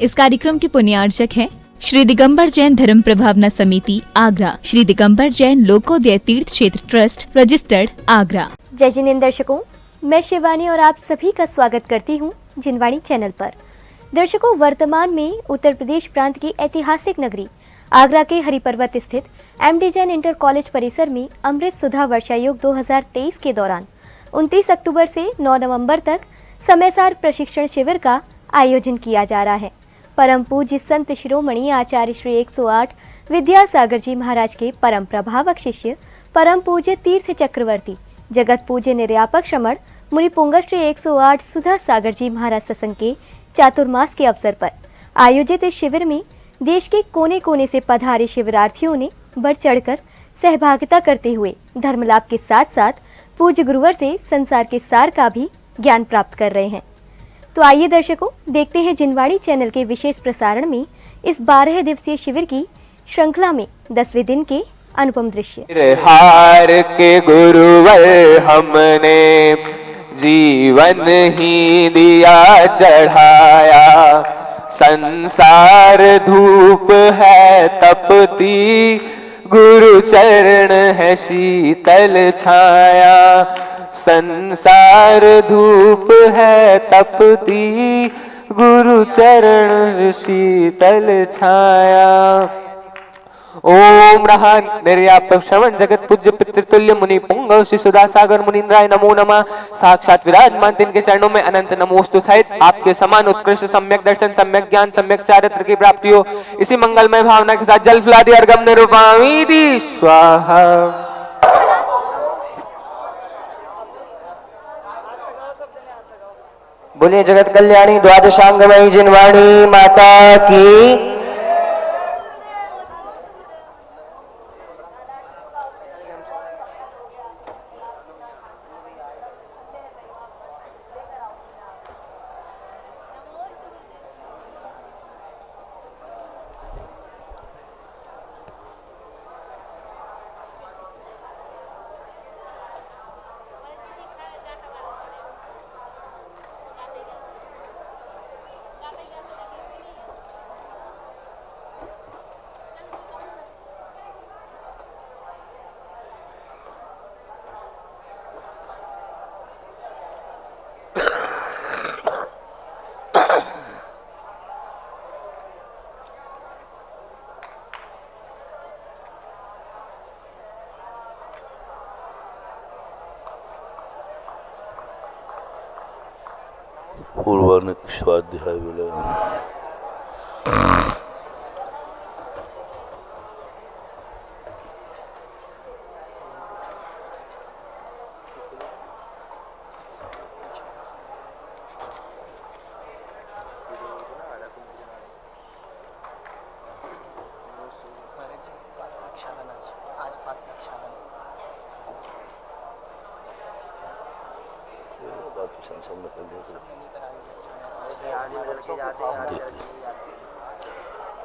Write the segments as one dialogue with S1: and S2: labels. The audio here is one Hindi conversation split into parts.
S1: इस कार्यक्रम के पुण्यार्चक हैं श्री दिगंबर जैन धर्म प्रभावना समिति आगरा, श्री दिगंबर जैन लोकोदय तीर्थ क्षेत्र ट्रस्ट रजिस्टर्ड आगरा।
S2: जय जिनेंद्र दर्शकों, मैं शिवानी और आप सभी का स्वागत करती हूं जिनवाणी चैनल पर। दर्शकों, वर्तमान में उत्तर प्रदेश प्रांत की ऐतिहासिक नगरी आगरा के हरिपर्वत स्थित एमडी जैन इंटर कॉलेज परिसर में अमृत सुधा वर्षा योग 2023 के दौरान 29 अक्टूबर से 9 नवंबर तक समयसार प्रशिक्षण शिविर का आयोजन किया जा रहा है। परम पूज्य संत शिरोमणि आचार्य श्री 108 विद्यासागर जी महाराज के परम प्रभावक शिष्य परम पूज्य तीर्थ चक्रवर्ती जगत पूज्य निर्यापक श्रमण मुनि पुंगव श्री 108 सुधा सागर जी महाराज सत्संग के चातुर्मास के अवसर पर आयोजित इस शिविर में देश के कोने कोने से पधारे शिविरार्थियों ने बढ़ चढ़कर सहभागिता करते हुए धर्म लाभ के साथ साथ पूज्य गुरुवर से संसार के सार का भी ज्ञान प्राप्त कर रहे हैं। तो आइए दर्शकों, देखते हैं जिनवाणी चैनल के विशेष प्रसारण में इस 12 दिवसीय शिविर की श्रृंखला में 10वें दिन के अनुपम दृश्य।
S3: हार के गुरुवर हमने जीवन ही दिया चढ़ाया, संसार धूप है तपती, गुरु चरण है शीतल छाया। संसार धूप है तपती, गुरु चरण शीतल छाया। ओम रहा निर्यापक श्रवण जगत पूज्य पितृतुल्य मुनि पुंगव श्री सुधा सागर मुनीन्द्राय नमो नमः। साक्षात विराजमान तिनके चरणों में अनंत नमोस्तु सहित आपके समान उत्कृष्ट सम्यक दर्शन, सम्यक ज्ञान, सम्यक चारित्र की प्राप्ति हो, इसी मंगलमय भावना के साथ जल फुलादि अर्घम निरूपामीति स्वाहा। बोलिए जगत कल्याणी द्वादशांगमयी जिनवाणी माता की।
S4: पूर्वानुक स्वाध्याय विलय।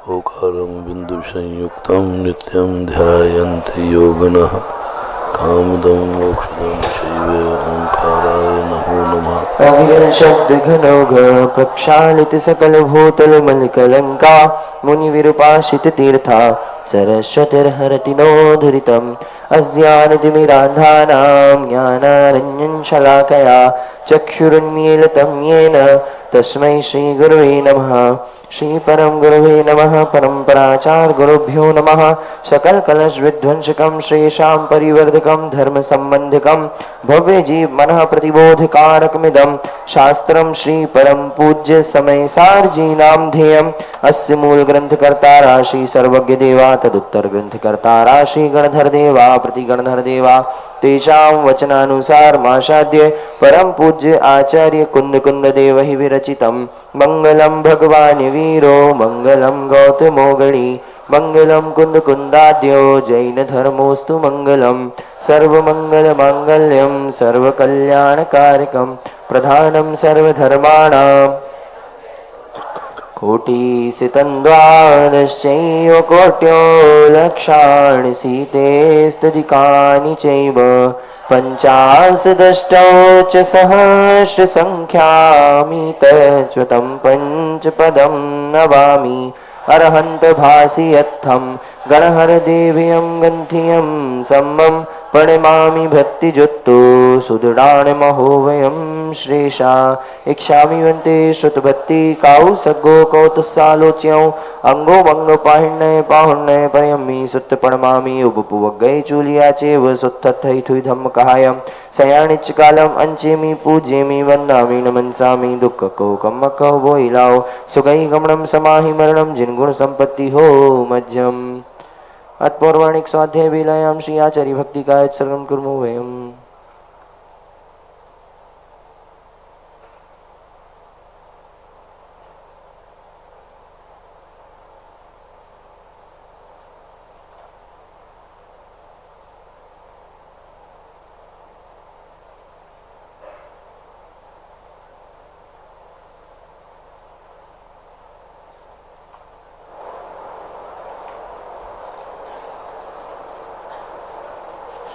S4: ओकारं बिंदु संयुक्तं नित्यं ध्यायन्ति योगिनः, कामदं मोक्षदं चैव ओंकाराय नमो नमः।
S5: अविरल शब्द घनौघ प्रक्षालित सकल भूतल मलकलंका, मुनि विरूपाशित तीर्था सरस्वतीर्हरति नोधरितम्। अस्यानितिमिरान्धानां ज्ञानारञ्जन शलाकया चक्षुरुन्मीलितं येन तस्मै श्री गुरुवे नमः। श्री परम गुरुवे नमः। परंपराचार्य गुरुभ्यो नमः। सकल कलश विध्वंसकं श्रेषां परिवर्धकं धर्म संबंधकं भव्य जीव मनः प्रतिबोधकारकमिदं शास्त्रं श्री परम पूज्य समय सार जी नाम ध्येयम्। अस्य मूल ग्रंथकर्ता राशि सर्वज्ञ देवा, तदुत्तर ग्रंथकर्ता राशि गणधर देवा, प्रतिगणधर देवा, तेषां वचनानुसार माशाद्य परम पूज्य आचार्य कुंद कुंद देव हि विरचितं। मंगलम भगवान वीरो मंगलम गौतमो गणी, मंगलम कुंद कुंदाद्यो जैन धर्मोस्तु मंगलम। सर्वमंगल मांगल्यम सर्वकल्याणकारकम प्रधानम सर्वधर्माणाम कोटिसितन्द्वादशैव कोट्यो लक्षाणि सीतेस्तदिकानि चैव पञ्चाशदष्टौ च सहस्रसङ्ख्यामि तच्युतं पञ्चपदं नवामि अर्हन्त भासि यत्थं गणहरदेव्यं गन्थियं सम्मं प्रणमामि भक्तिजुक्तो सुदृढानमहो वयं श्रेषा इच्छामि वन्ते श्रुतभक्ति काउसगो कौतसालोच्यौ अंगो वंग पाहिण्य पाहुण्य परयमि सुत्त प्रणमामि उपपुवग्गै चूलिया चेव सुत्थथै थुई धम्म कहायं सयानिच कालम अंचेमि पूज्येमि वन्दामि नमन्सामि दुःख को कम्मक बोइलाओ सुगै गमनम समाहि मरणम जिनगुण संपत्ति हो मध्यम अत्पौर्वाणिक स्वाध्याय वेलायां श्री आचार्य भक्ति का सर्गम कुर्मो वयम्।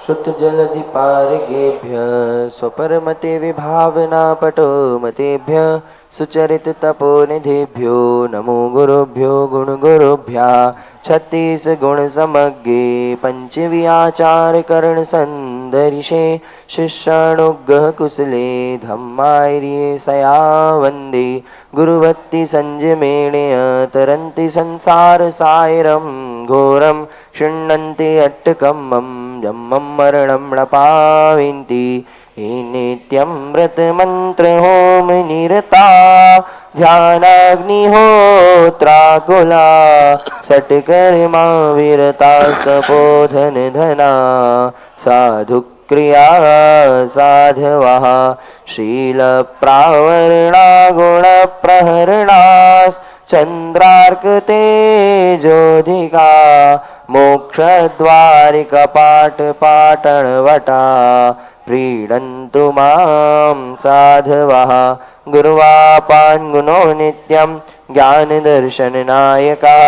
S5: श्रुत जलधि पारगेभ्य स्वपरमते विभावना पटो मतेभ्य सुचरित तपोनिधेभ्यो नमो गुरुभ्यो गुण गुरुभ्या 36 गुण समग्गे पंचव्याचार करण संदर्शे शिष्यानुग्रह कुशले धम्मार्ये सया वंदे गुरुवत्ति संजमेणय तरन्ति संसार सायरं घोरं क्षुण्णन्ति अट्टकम्मं जम्मं मरणं नपाविन्ति नित्यं व्रतमन्त्र होम निरता ध्यानाग्निहोत्राकुला सटकर्मा विरतास्तपोधन धना साधुक्रिया साधवः शीलप्रावरणा गुणप्रहरणास् चन्द्रार्कतेजोधिका मोक्षद्वारिकपाटपाटणवटा प्रीडन्तु मां साधवः गुरुवापान् गुणो नित्यं ज्ञानदर्शननायका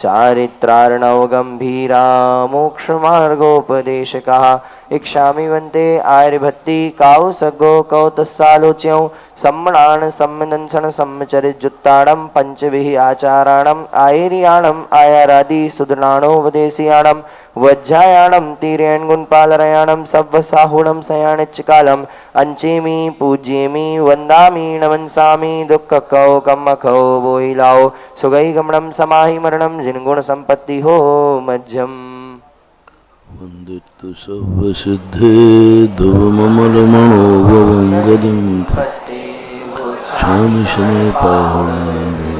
S5: चारित्रार्णव गम्भीरा मोक्षमार्गोपदेशकः इच्छामि वन्ते आर्यभट्टि काउसगो कौतसालोच्यौ सम्मणान् सम्मदंसन सम्मचरिजुत्ताणं पंचभिः आचाराणम् आयर्याणम् आयारादि सुदृणाणोपदेशयाणं वज्रायाणं तीर्यण्गुणपालरयाणं सव्वसाहुणं सयानिच्कालम् अंचेमि पूज्येमि वन्दामि नमन्सामि दुःखकौ कम्मखौ बोहिलाओ सुगै गमनं समाहि मरणं जिनगुण संपत्ति हो मध्यम
S4: वन्दितु सर्वसिद्धे ध्रुवममलमणो गवङ्गदं क्षामि शमे पावनामि।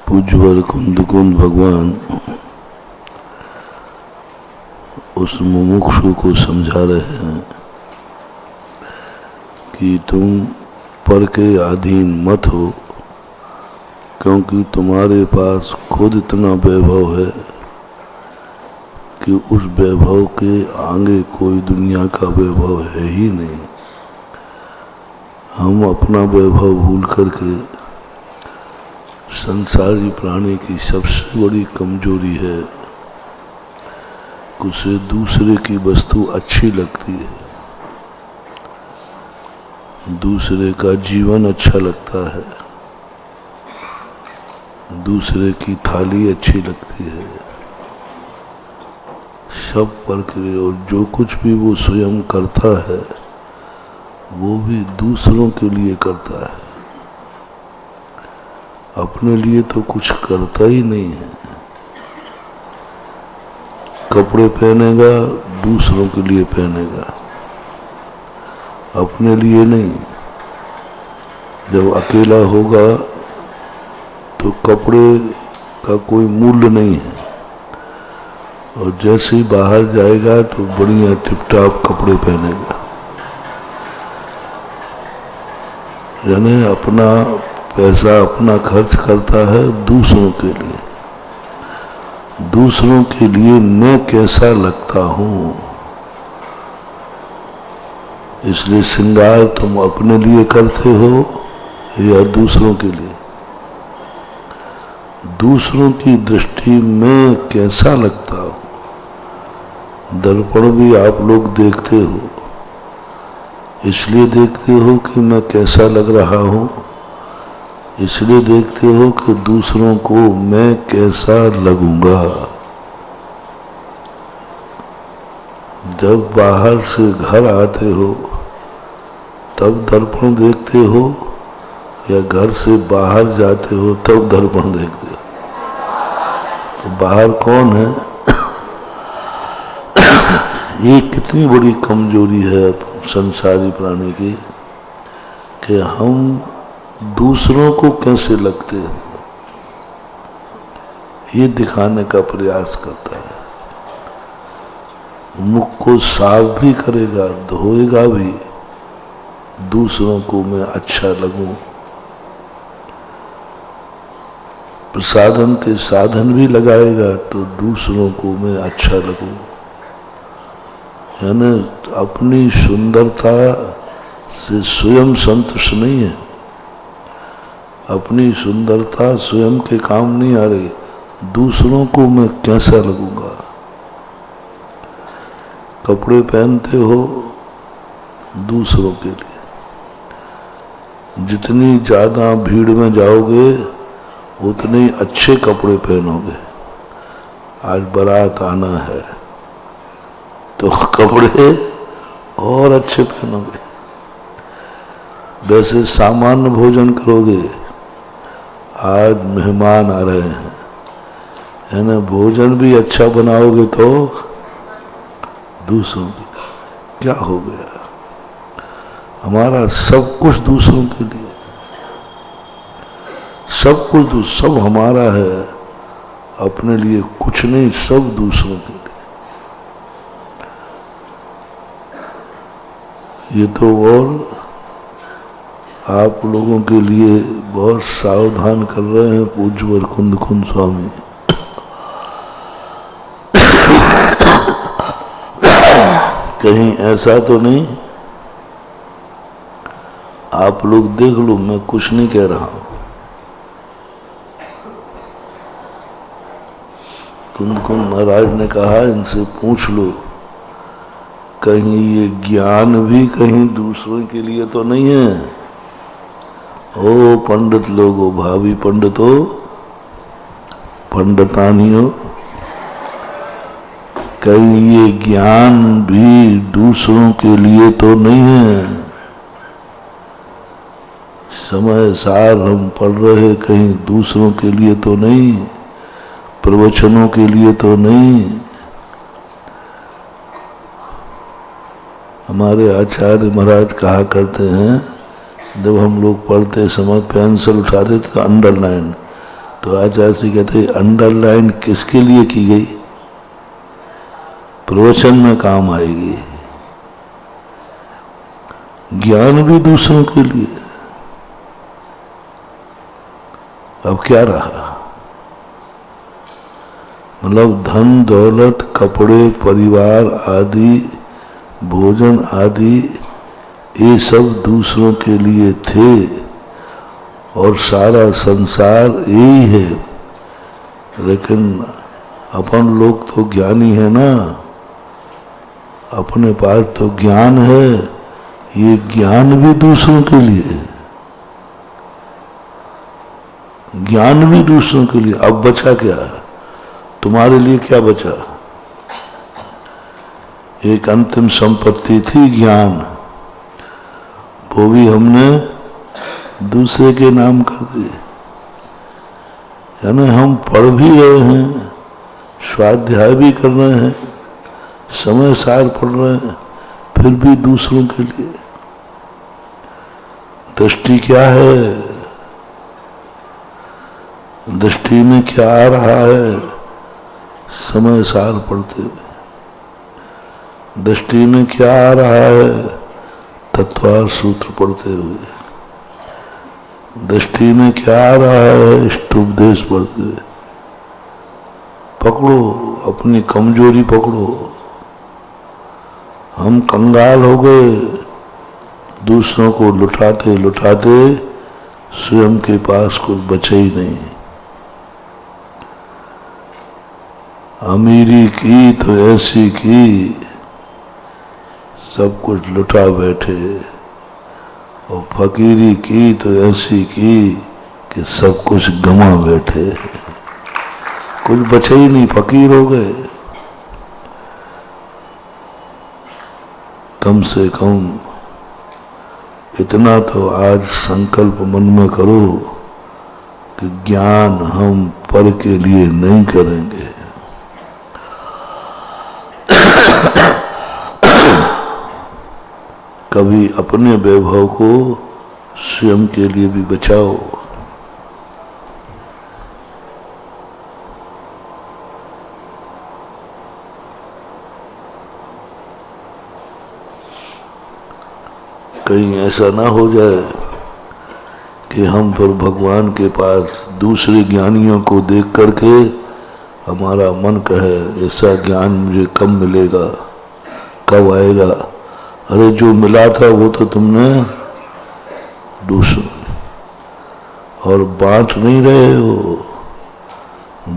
S4: पूज्यवर कुंद भगवान उस मुमुक्षु को समझा रहे हैं कि तुम पर के अधीन मत हो, क्योंकि तुम्हारे पास खुद इतना वैभव है कि उस वैभव के आगे कोई दुनिया का वैभव है ही नहीं। हम अपना वैभव भूल करके संसारी प्राणी की सबसे बड़ी कमजोरी है कि उसे दूसरे की वस्तु अच्छी लगती है, दूसरे का जीवन अच्छा लगता है, दूसरे की थाली अच्छी लगती है, सब पर के और जो कुछ भी वो स्वयं करता है वो भी दूसरों के लिए करता है, अपने लिए तो कुछ करता ही नहीं है। कपड़े पहनेगा दूसरों के लिए पहनेगा, अपने लिए नहीं। जब अकेला होगा तो कपड़े का कोई मूल्य नहीं है, और जैसे ही बाहर जाएगा तो बढ़िया टिपटाप कपड़े पहनेगा। यानी अपना पैसा अपना खर्च करता है दूसरों के लिए, दूसरों के लिए मैं कैसा लगता हूं, इसलिए श्रृंगार तुम अपने लिए करते हो या दूसरों के लिए। दूसरों की दृष्टि में कैसा लगता हूं, दर्पण भी आप लोग देखते हो, इसलिए देखते हो कि मैं कैसा लग रहा हूं, इसलिए देखते हो कि दूसरों को मैं कैसा लगूंगा। जब बाहर से घर आते हो तब दर्पण देखते हो या घर से बाहर जाते हो तब दर्पण देखते हो? तो बाहर कौन है? ये कितनी बड़ी कमजोरी है संसारी प्राणी की कि हम दूसरों को कैसे लगते हैं ये दिखाने का प्रयास करता है। मुख को साफ भी करेगा, धोएगा भी, दूसरों को मैं अच्छा लगूं। प्रसाधन के साधन भी लगाएगा तो दूसरों को मैं अच्छा लगूं। यानी अपनी सुंदरता से स्वयं संतुष्ट नहीं है, अपनी सुंदरता स्वयं के काम नहीं आ रही, दूसरों को मैं कैसा लगूंगा। कपड़े पहनते हो दूसरों के लिए, जितनी ज्यादा भीड़ में जाओगे उतने ही अच्छे कपड़े पहनोगे। आज बारात आना है तो कपड़े और अच्छे पहनोगे। वैसे सामान्य भोजन करोगे, आज मेहमान आ रहे हैं, है ना, भोजन भी अच्छा बनाओगे तो दूसरों के क्या हो गया? हमारा सब कुछ दूसरों के लिए, सब कुछ सब हमारा है, अपने लिए कुछ नहीं, सब दूसरों के लिए। ये तो और आप लोगों के लिए बहुत सावधान कर रहे हैं पूज्यवर कुंद स्वामी। कहीं ऐसा तो नहीं, आप लोग देख लो, मैं कुछ नहीं कह रहा हूं। कुंद महाराज ने कहा इनसे पूछ लो, कहीं ये ज्ञान भी कहीं दूसरों के लिए तो नहीं है? ओ पंडित लोगो, भावी पंडितो, पंडितानियों, कहीं ये ज्ञान भी दूसरों के लिए तो नहीं है? समय सार हम पढ़ रहे, कहीं दूसरों के लिए तो नहीं, प्रवचनों के लिए तो नहीं। हमारे आचार्य महाराज कहा करते हैं, जब हम लोग पढ़ते समय पेंसिल उठाते थे तो अंडरलाइन, तो आचार्य से कहते अंडरलाइन किसके लिए की गई? प्रवचन में काम आएगी। ज्ञान भी दूसरों के लिए। अब क्या रहा? मतलब धन दौलत, कपड़े, परिवार आदि, भोजन आदि, ये सब दूसरों के लिए थे और सारा संसार यही है। लेकिन अपन लोग तो ज्ञानी है ना, अपने पास तो ज्ञान है, ये ज्ञान भी दूसरों के लिए, ज्ञान भी दूसरों के लिए। अब बचा क्या? तुम्हारे लिए क्या बचा? एक अंतिम संपत्ति थी ज्ञान, वो भी हमने दूसरे के नाम कर दी। यानी हम पढ़ भी रहे हैं, स्वाध्याय भी कर रहे हैं, समय सार पढ़ रहे हैं, फिर भी दूसरों के लिए। दृष्टि क्या है? दृष्टि में क्या आ रहा है? समय सार पढ़ते हुए दृष्टि में क्या आ रहा है? तत्वार सूत्र पढ़ते हुए। दृष्टि में क्या आ रहा है? इष्टोपदेश पढ़ते हुए। पकड़ो, अपनी कमजोरी पकड़ो। हम कंगाल हो गए, दूसरों को लुटाते लुटाते स्वयं के पास कुछ बचे ही नहीं। अमीरी की तो ऐसी की, सब कुछ लुटा बैठे, और फकीरी की तो ऐसी की कि सब कुछ गंवा बैठे, कुछ बचे ही नहीं, फकीर हो गए। कम से कम इतना तो आज संकल्प मन में करो कि ज्ञान हम पर के लिए नहीं करेंगे। कभी अपने वैभव को स्वयं के लिए भी बचाओ। कहीं ऐसा ना हो जाए कि हम फिर भगवान के पास दूसरे ज्ञानियों को देख करके हमारा मन कहे ऐसा ज्ञान मुझे कब मिलेगा, कब आएगा। अरे जो मिला था वो तो तुमने दूसरों, और बांट नहीं रहे हो,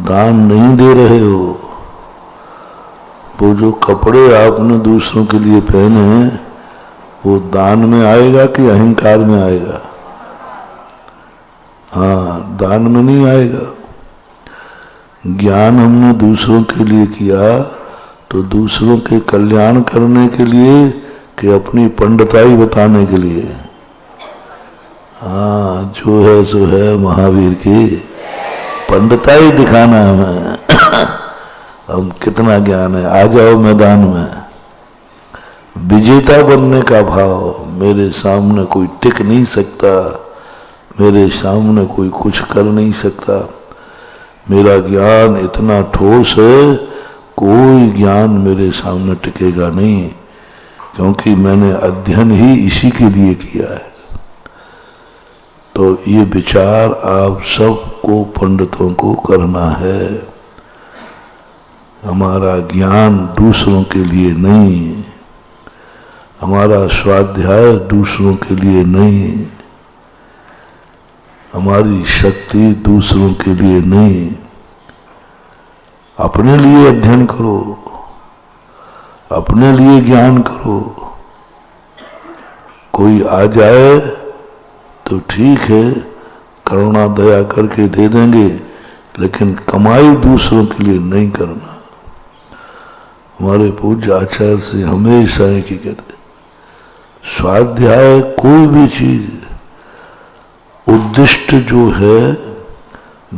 S4: दान नहीं दे रहे हो। वो जो कपड़े आपने दूसरों के लिए पहने हैं वो दान में आएगा कि अहंकार में आएगा? हाँ, दान में नहीं आएगा। ज्ञान हमने दूसरों के लिए किया तो दूसरों के कल्याण करने के लिए कि अपनी पंडिताई बताने के लिए? हाँ, जो है सो है, महावीर की पंडिताई दिखाना हमें। हम कितना ज्ञान है, आ जाओ मैदान में। विजेता बनने का भाव, मेरे सामने कोई टिक नहीं सकता, मेरे सामने कोई कुछ कर नहीं सकता। मेरा ज्ञान इतना ठोस है, कोई ज्ञान मेरे सामने टिकेगा नहीं, क्योंकि मैंने अध्ययन ही इसी के लिए किया है। तो ये विचार आप सबको पंडितों को करना है। हमारा ज्ञान दूसरों के लिए नहीं, हमारा स्वाध्याय दूसरों के लिए नहीं, हमारी शक्ति दूसरों के लिए नहीं। अपने लिए अध्ययन करो, अपने लिए ज्ञान करो। कोई आ जाए तो ठीक है, करुणा दया करके दे देंगे, लेकिन कमाई दूसरों के लिए नहीं करना। हमारे पूज्य आचार्य से हमेशा एक ही कहते, स्वाध्याय कोई भी चीज उद्दिष्ट जो है,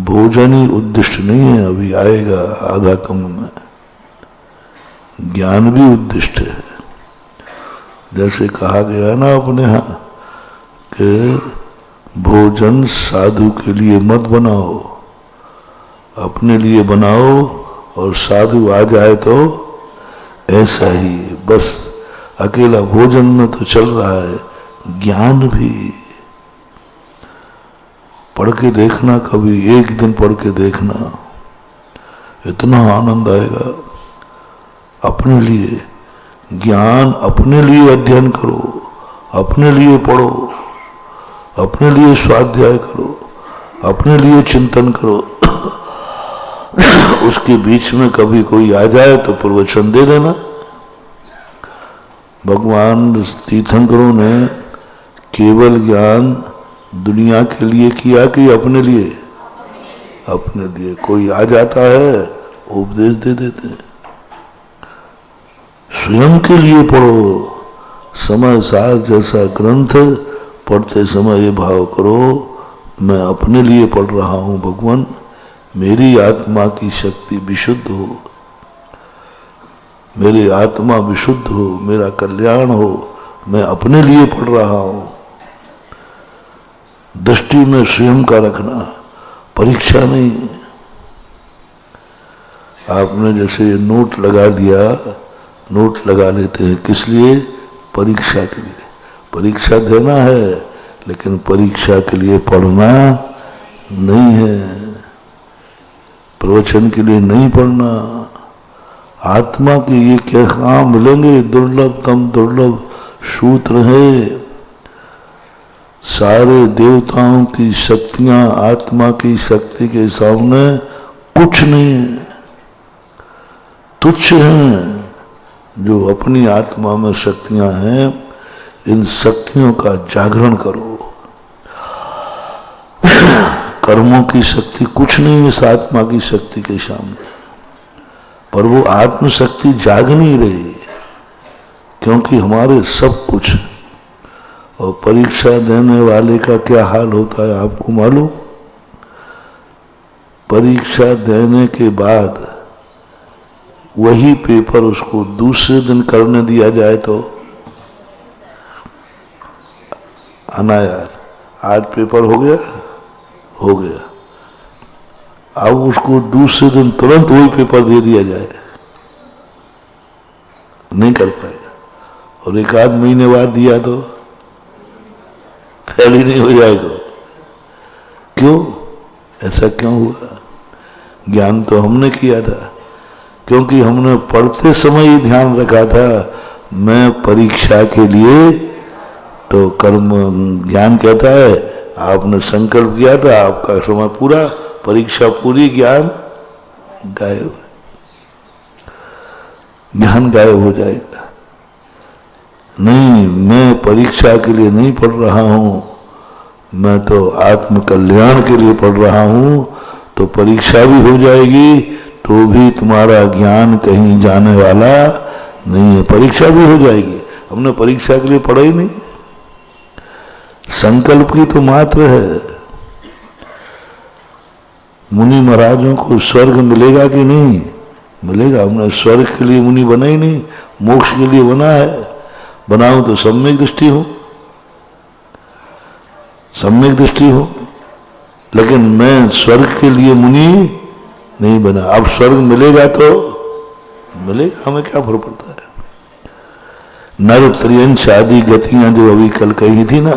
S4: भोजन ही उद्दिष्ट नहीं है, अभी आएगा आधा कम में। ज्ञान भी उद्दिष्ट है। जैसे कहा गया ना अपने यहाँ कि भोजन साधु के लिए मत बनाओ, अपने लिए बनाओ, और साधु आ जाए तो ऐसा ही, बस अकेला भोजन में तो चल रहा है, ज्ञान भी पढ़ के देखना, कभी एक दिन पढ़ के देखना, इतना आनंद आएगा। अपने लिए ज्ञान, अपने लिए अध्ययन करो, अपने लिए पढ़ो, अपने लिए स्वाध्याय करो, अपने लिए चिंतन करो। उसके बीच में कभी कोई आ जाए तो प्रवचन दे देना। भगवान तीर्थंकरों ने केवल ज्ञान दुनिया के लिए किया कि अपने लिए? अपने लिए। कोई आ जाता है उपदेश दे देते हैं। स्वयं के लिए पढ़ो। समय सार जैसा ग्रंथ पढ़ते समय ये भाव करो, मैं अपने लिए पढ़ रहा हूं भगवान, मेरी आत्मा की शक्ति विशुद्ध हो, मेरी आत्मा विशुद्ध हो, मेरा कल्याण हो, मैं अपने लिए पढ़ रहा हूं। दृष्टि में स्वयं का रखना, परीक्षा नहीं। आपने जैसे नोट लगा लिया, नोट लगा लेते हैं किस लिए? परीक्षा के लिए। परीक्षा देना है, लेकिन परीक्षा के लिए पढ़ना नहीं है। प्रवचन के लिए नहीं पढ़ना। आत्मा के ये क्या काम मिलेंगे? दुर्लभतम दुर्लभ सूत्र है। सारे देवताओं की शक्तियां आत्मा की शक्ति के सामने कुछ नहीं है, तुच्छ हैं। जो अपनी आत्मा में शक्तियां हैं, इन शक्तियों का जागरण करो। कर्मों की शक्ति कुछ नहीं है इस आत्मा की शक्ति के सामने। पर वो आत्मशक्ति जाग नहीं रही, क्योंकि हमारे सब कुछ। और परीक्षा देने वाले का क्या हाल होता है आपको मालूम? परीक्षा देने के बाद वही पेपर उसको दूसरे दिन करने दिया जाए तो अनायास, आज पेपर हो गया, अब उसको दूसरे दिन तुरंत वही पेपर दे दिया जाए, नहीं कर पाएगा। और एक आध महीने बाद दिया तो फेल ही नहीं हो जाएगा। क्यों? ऐसा क्यों हुआ? ज्ञान तो हमने किया था, क्योंकि हमने पढ़ते समय ही ध्यान रखा था मैं परीक्षा के लिए। तो कर्म ज्ञान कहता है आपने संकल्प किया था, आपका समय पूरा, परीक्षा पूरी, ज्ञान गायब, ज्ञान गायब हो जाएगा। नहीं, मैं परीक्षा के लिए नहीं पढ़ रहा हूं, मैं तो आत्म कल्याण के लिए पढ़ रहा हूं। तो परीक्षा भी हो जाएगी तो भी तुम्हारा ज्ञान कहीं जाने वाला नहीं है। परीक्षा भी हो जाएगी, हमने परीक्षा के लिए पढ़ा ही नहीं। संकल्प की तो मात्र है। मुनि महाराजों को स्वर्ग मिलेगा कि नहीं मिलेगा? हमने स्वर्ग के लिए मुनि बना ही नहीं, मोक्ष के लिए बना है। बनाऊं तो सम्यक दृष्टि हो, सम्यक दृष्टि हो, लेकिन मैं स्वर्ग के लिए मुनि नहीं बना। अब स्वर्ग मिलेगा तो मिलेगा, हमें क्या फर्क पड़ता है? नर त्रियंश आदि गतियां जो अभी कल कही थी ना,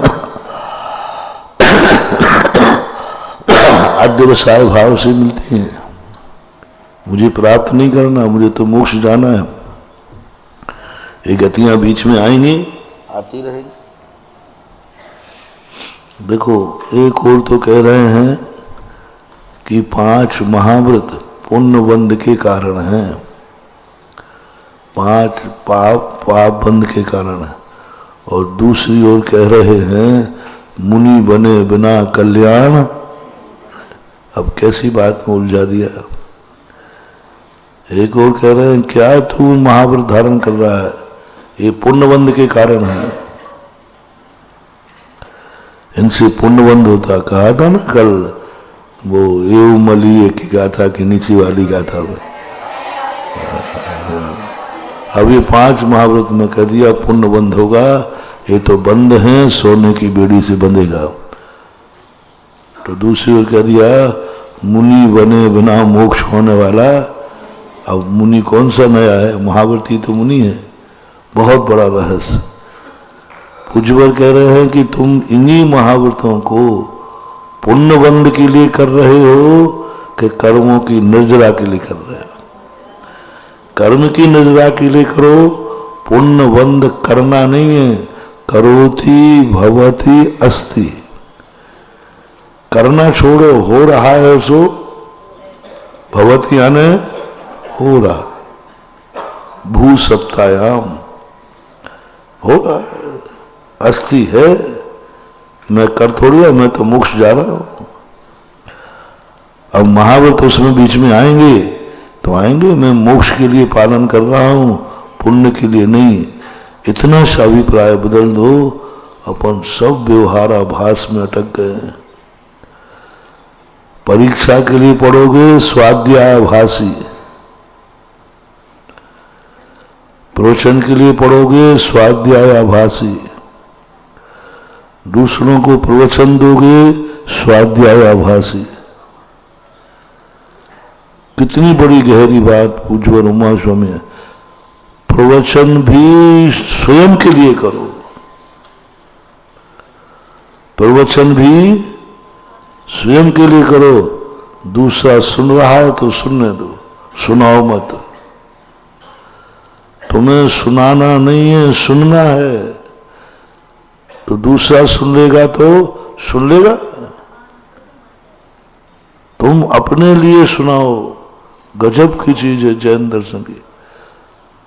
S4: अध्यवसाय भाव से मिलती हैं। मुझे प्राप्त नहीं करना, मुझे तो मोक्ष जाना है। ये गतियां बीच में आएंगी, आती रहेंगी। देखो, एक और तो कह रहे हैं कि 5 महाव्रत पुण्य बंध के कारण हैं, 5 पाप बंध के कारण है। और दूसरी ओर कह रहे हैं मुनि बने बिना कल्याण। अब कैसी बात में उलझा दिया। एक और कह रहे हैं क्या तू महाव्रत धारण कर रहा है, ये पुण्यबंध के कारण है, इनसे पुण्यबंध होता। कहा था ना कल, वो एव मली की गाथा की नीचे वाली गाथा में। अब ये 5 महाव्रत में कह दिया पुण्यबंध होगा, ये तो बंद है, सोने की बेड़ी से बंधेगा। तो दूसरी ओर कह दिया मुनि बने बिना मोक्ष होने वाला। अब मुनि कौन सा नया है? महाव्रती तो मुनि है। बहुत बड़ा रहस्य। पूज्यवर कह रहे हैं कि तुम इन्हीं महाव्रतों को पुण्यबंध के लिए कर रहे हो कि कर्मों की निर्जरा के लिए कर रहे हो? कर्म की निर्जरा के लिए करो, पुण्यबंध करना नहीं है। करोति भवति अस्ति, करना छोड़ो, हो रहा है सो भवति यानी हो रहा। भू सप्तायाम हो रहा है, अस्ति है, मैं कर थोड़ी रहा, मैं तो मोक्ष जा रहा हूं। अब महाव्रत उसमें बीच में आएंगे तो आएंगे, मैं मोक्ष के लिए पालन कर रहा हूं, पुण्य के लिए नहीं। इतना सा अभिप्राय बदल दो, अपन सब व्यवहाराभास में अटक गए। परीक्षा के लिए पढ़ोगे स्वाध्यायाभासी, प्रवचन के लिए पढ़ोगे स्वाध्यायाभासी, दूसरों को प्रवचन दोगे स्वाध्यायाभासी। कितनी बड़ी गहरी बात पूज्यवर उमा स्वामी है। प्रवचन भी स्वयं के लिए करो, प्रवचन भी स्वयं के लिए करो। दूसरा सुन रहा है तो सुनने दो, सुनाओ मत। तुम्हें सुनाना नहीं है, सुनना है। तो दूसरा सुन लेगा तो सुन लेगा, तुम अपने लिए सुनाओ। गजब की चीज है जैन दर्शन की।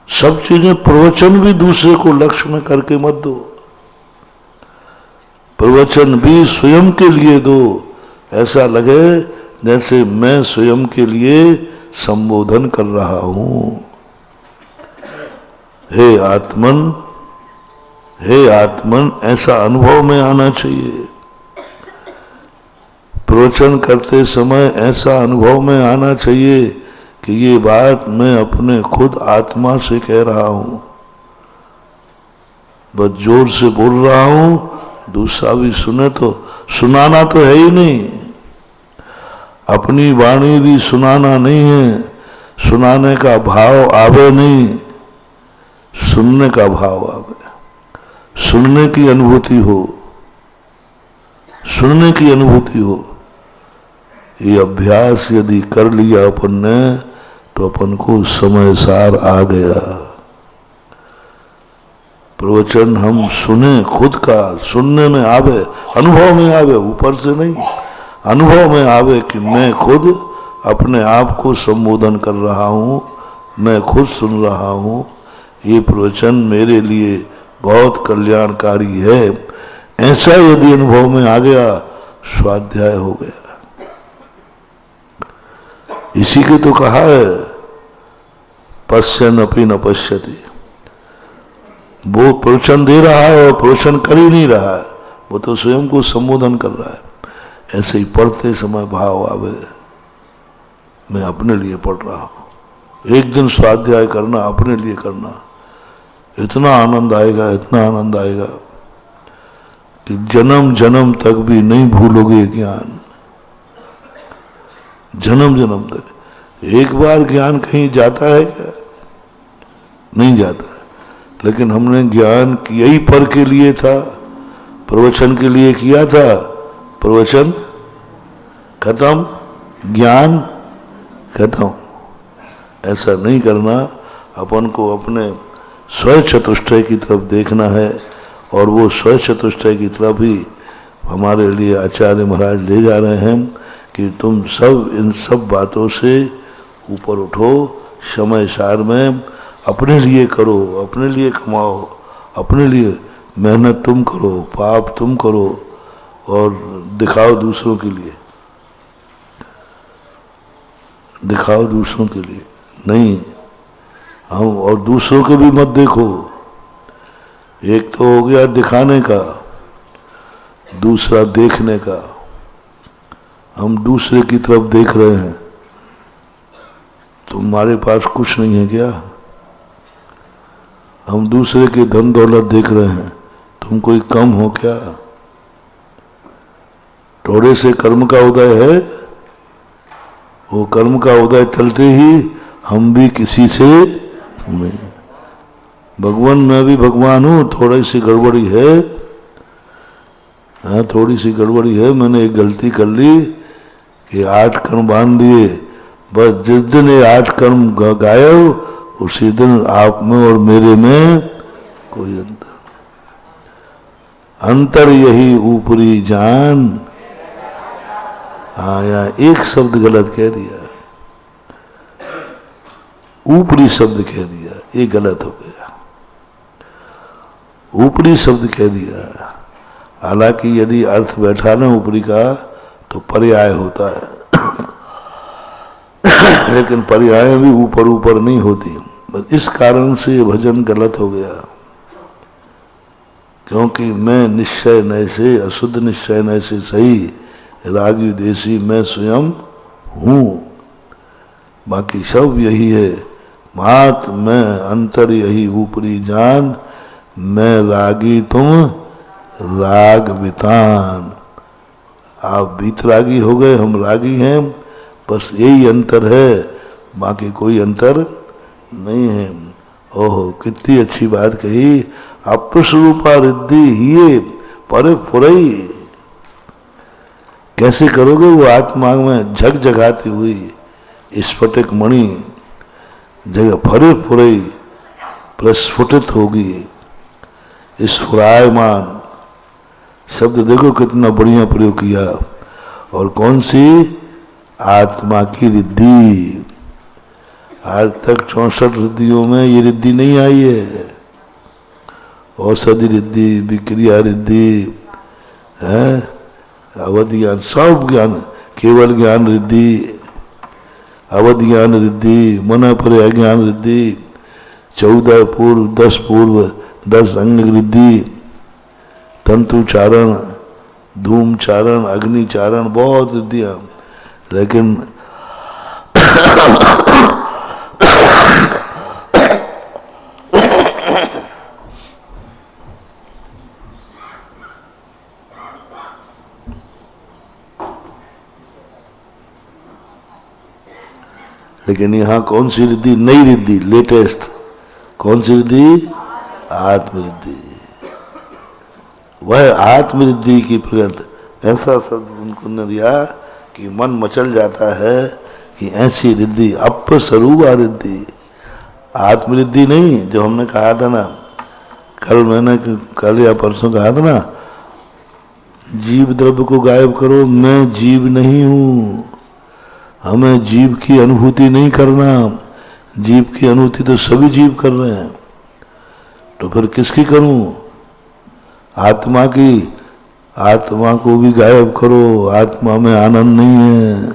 S4: सब चीजें, प्रवचन भी दूसरे को लक्ष्य में करके मत दो, प्रवचन भी स्वयं के लिए दो। ऐसा लगे जैसे मैं स्वयं के लिए संबोधन कर रहा हूं। हे आत्मन, हे आत्मन, ऐसा अनुभव में आना चाहिए। प्रवचन करते समय ऐसा अनुभव में आना चाहिए कि ये बात मैं अपने खुद आत्मा से कह रहा हूं। बस जोर से बोल रहा हूं, दूसरा भी सुने तो सुनाना तो है ही नहीं। अपनी वाणी भी सुनाना नहीं है, सुनाने का भाव आवे नहीं, सुनने का भाव आवे, सुनने की अनुभूति हो, सुनने की अनुभूति हो। ये अभ्यास यदि कर लिया अपन ने तो अपन को समय सार आ गया। प्रवचन हम सुने, खुद का सुनने में आवे, अनुभव में आवे, ऊपर से नहीं, अनुभव में आवे कि मैं खुद अपने आप को संबोधन कर रहा हूं, मैं खुद सुन रहा हूं। ये प्रवचन मेरे लिए बहुत कल्याणकारी है। ऐसा यदि अनुभव में आ गया, स्वाध्याय हो गया। इसी के तो कहा है पश्यन अपि न पश्यति। वो प्रवचन दे रहा है और प्रवचन कर ही नहीं रहा है, वो तो स्वयं को संबोधन कर रहा है। ऐसे ही पढ़ते समय भाव आवे, मैं अपने लिए पढ़ रहा हूं। एक दिन स्वाध्याय करना, अपने लिए करना, इतना आनंद आएगा, इतना आनंद आएगा कि जन्म जन्म तक भी नहीं भूलोगे ज्ञान। जन्म जन्म तक। एक बार ज्ञान कहीं जाता है क्या? नहीं जाता। लेकिन हमने ज्ञान किया ही पर के लिए था, प्रवचन के लिए किया था। प्रवचन खत्म, ज्ञान खत्म। ऐसा नहीं करना। अपन को अपने स्व चतुष्टय की तरफ देखना है, और वो स्व चतुष्टय की तरफ ही हमारे लिए आचार्य महाराज ले जा रहे हैं कि तुम सब इन सब बातों से ऊपर उठो। समय सार में अपने लिए करो, अपने लिए कमाओ, अपने लिए मेहनत तुम करो, पाप तुम करो, और दिखाओ दूसरों के लिए, दिखाओ दूसरों के लिए नहीं। हम और दूसरों के भी मत देखो। एक तो हो गया दिखाने का, दूसरा देखने का। हम दूसरे की तरफ देख रहे हैं। तुम्हारे पास कुछ नहीं है क्या? हम दूसरे के धन दौलत देख रहे हैं, तुम कोई कम हो क्या? थोड़े से कर्म का उदय है, वो कर्म का उदय चलते ही हम भी किसी से नहीं। भगवान, मैं भी भगवान हूं, थोड़ी सी गड़बड़ी है। हाँ, थोड़ी सी गड़बड़ी है। मैंने एक गलती कर ली कि 8 कर्म बांध दिए। बस जिस दिन ये 8 कर्म गायब, उसी दिन आप में और मेरे में कोई अंतर। अंतर यही ऊपरी जान। आया एक शब्द गलत कह दिया, ऊपरी शब्द कह दिया, ये गलत हो गया। ऊपरी शब्द कह दिया। हालांकि यदि अर्थ बैठा ना ऊपरी का तो पर्याय होता है लेकिन पर्याय भी ऊपर ऊपर नहीं होती। बस इस कारण से ये भजन गलत हो गया, क्योंकि मैं निश्चय नय से, अशुद्ध निश्चय नय से सही, रागी देसी मैं स्वयं हूं। बाकी सब यही है। मात मैं अंतर यही ऊपरी जान, मैं रागी तुम राग वितान। आप बीतरागी हो गए, हम रागी हैं, बस यही अंतर है, बाकी कोई अंतर नहीं है। ओहो, कितनी अच्छी बात कही। अपस्वरूपा रिद्धि हिये पर फुरई। कैसे करोगे? वो आत्मा में झकझगाती हुई स्फटिक मणि जगह फरे फुरे प्रस्फुटित होगी। स्फुरायमान शब्द देखो कितना बढ़िया प्रयोग किया। और कौन सी? आत्मा की रिद्धि। आज तक 64 रिद्धियों में ये रिद्धि नहीं आई है। औषधि रिद्धि, विक्रिया रिद्धि है, अवध ज्ञान, सब ज्ञान, केवल ज्ञान रिद्धि, अवध ज्ञान रिद्धि, मन पर अज्ञान रिद्धि, 14 पूर्व, 10 पूर्व, 10 अंग रिद्धि, तंतु चारण, धूम चारण, अग्नि चारण, बहुत रिद्धियां। लेकिन लेकिन यहां कौन सी रिद्धि? नई रिद्धि, लेटेस्ट। कौन सी रिद्धि? आत्मरिद्धि। वह आत्मरिद्धि की प्रकट ऐसा शब्द उनको न दिया कि मन मचल जाता है कि ऐसी रिद्धि, अपस्वरूपा रिद्धि, आत्मरिद्धि नहीं। जो हमने कहा था ना, कल या परसों कहा था ना, जीव द्रव्य को गायब करो, मैं जीव नहीं हूं। हमें जीव की अनुभूति नहीं करना। जीव की अनुभूति तो सभी जीव कर रहे हैं, तो फिर किसकी करूं? आत्मा की। आत्मा को भी गायब करो। आत्मा में आनंद नहीं है।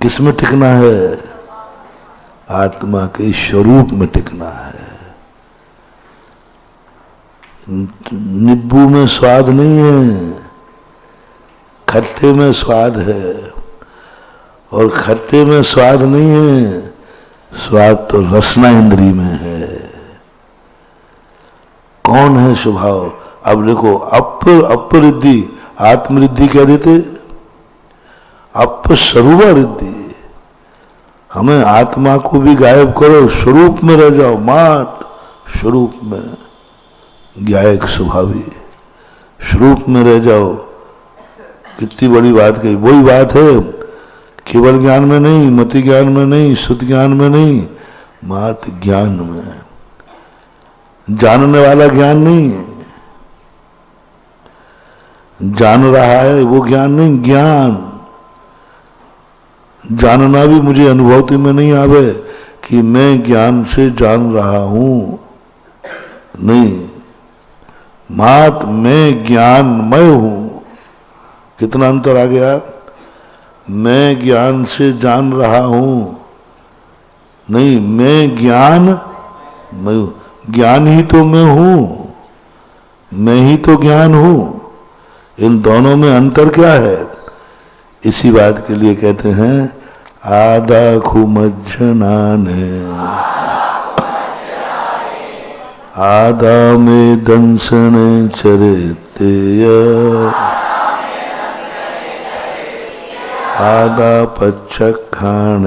S4: किसमें टिकना है? आत्मा के स्वरूप में टिकना है। नींबू में स्वाद नहीं है, खट्टे में स्वाद है। और खट्टे में स्वाद नहीं है, स्वाद तो रसना इंद्री में है। कौन है स्वभाव? अब देखो, अपरिद्धि, आत्मरिद्धि क्या देते? अपस्वरूपा रिद्धि। हमें आत्मा को भी गायब करो, स्वरूप में रह जाओ, मात स्वरूप में, ज्ञायक स्वभावी स्वरूप में रह जाओ। कितनी बड़ी बात कही। वही बात है, केवल ज्ञान में नहीं, मति ज्ञान में नहीं, शुद्ध ज्ञान में नहीं, मात ज्ञान में। जानने वाला ज्ञान नहीं, जान रहा है वो ज्ञान नहीं, ज्ञान। जानना भी मुझे अनुभूति में नहीं आवे कि मैं ज्ञान से जान रहा हूं, नहीं। मात मैं ज्ञानमय हूं। कितना अंतर आ गया? मैं ज्ञान से जान रहा हूं, नहीं, मैं ज्ञान मैं हूं। ज्ञान ही तो मैं हूं, मैं ही तो ज्ञान हूं। इन दोनों में अंतर क्या है? इसी बात के लिए कहते हैं आदा खुमज्जनाने आदा में दंसन चरते आदा पच्चखाण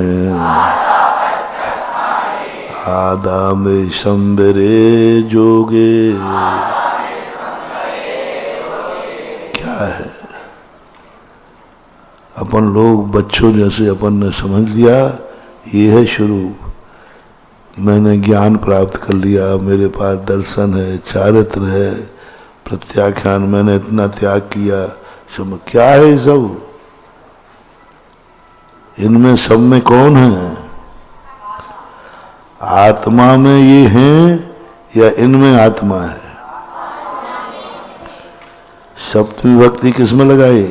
S4: आदा में संबरे जोगे। क्या है? अपन लोग बच्चों जैसे अपन ने समझ लिया ये है स्वरूप। मैंने ज्ञान प्राप्त कर लिया, मेरे पास दर्शन है, चारित्र है, प्रत्याख्यान, मैंने इतना त्याग किया, सब क्या है ये सब? इनमें सब में कौन है? आत्मा में ये हैं या इनमें आत्मा है? सप्तमी विभक्ति किसमें लगाई?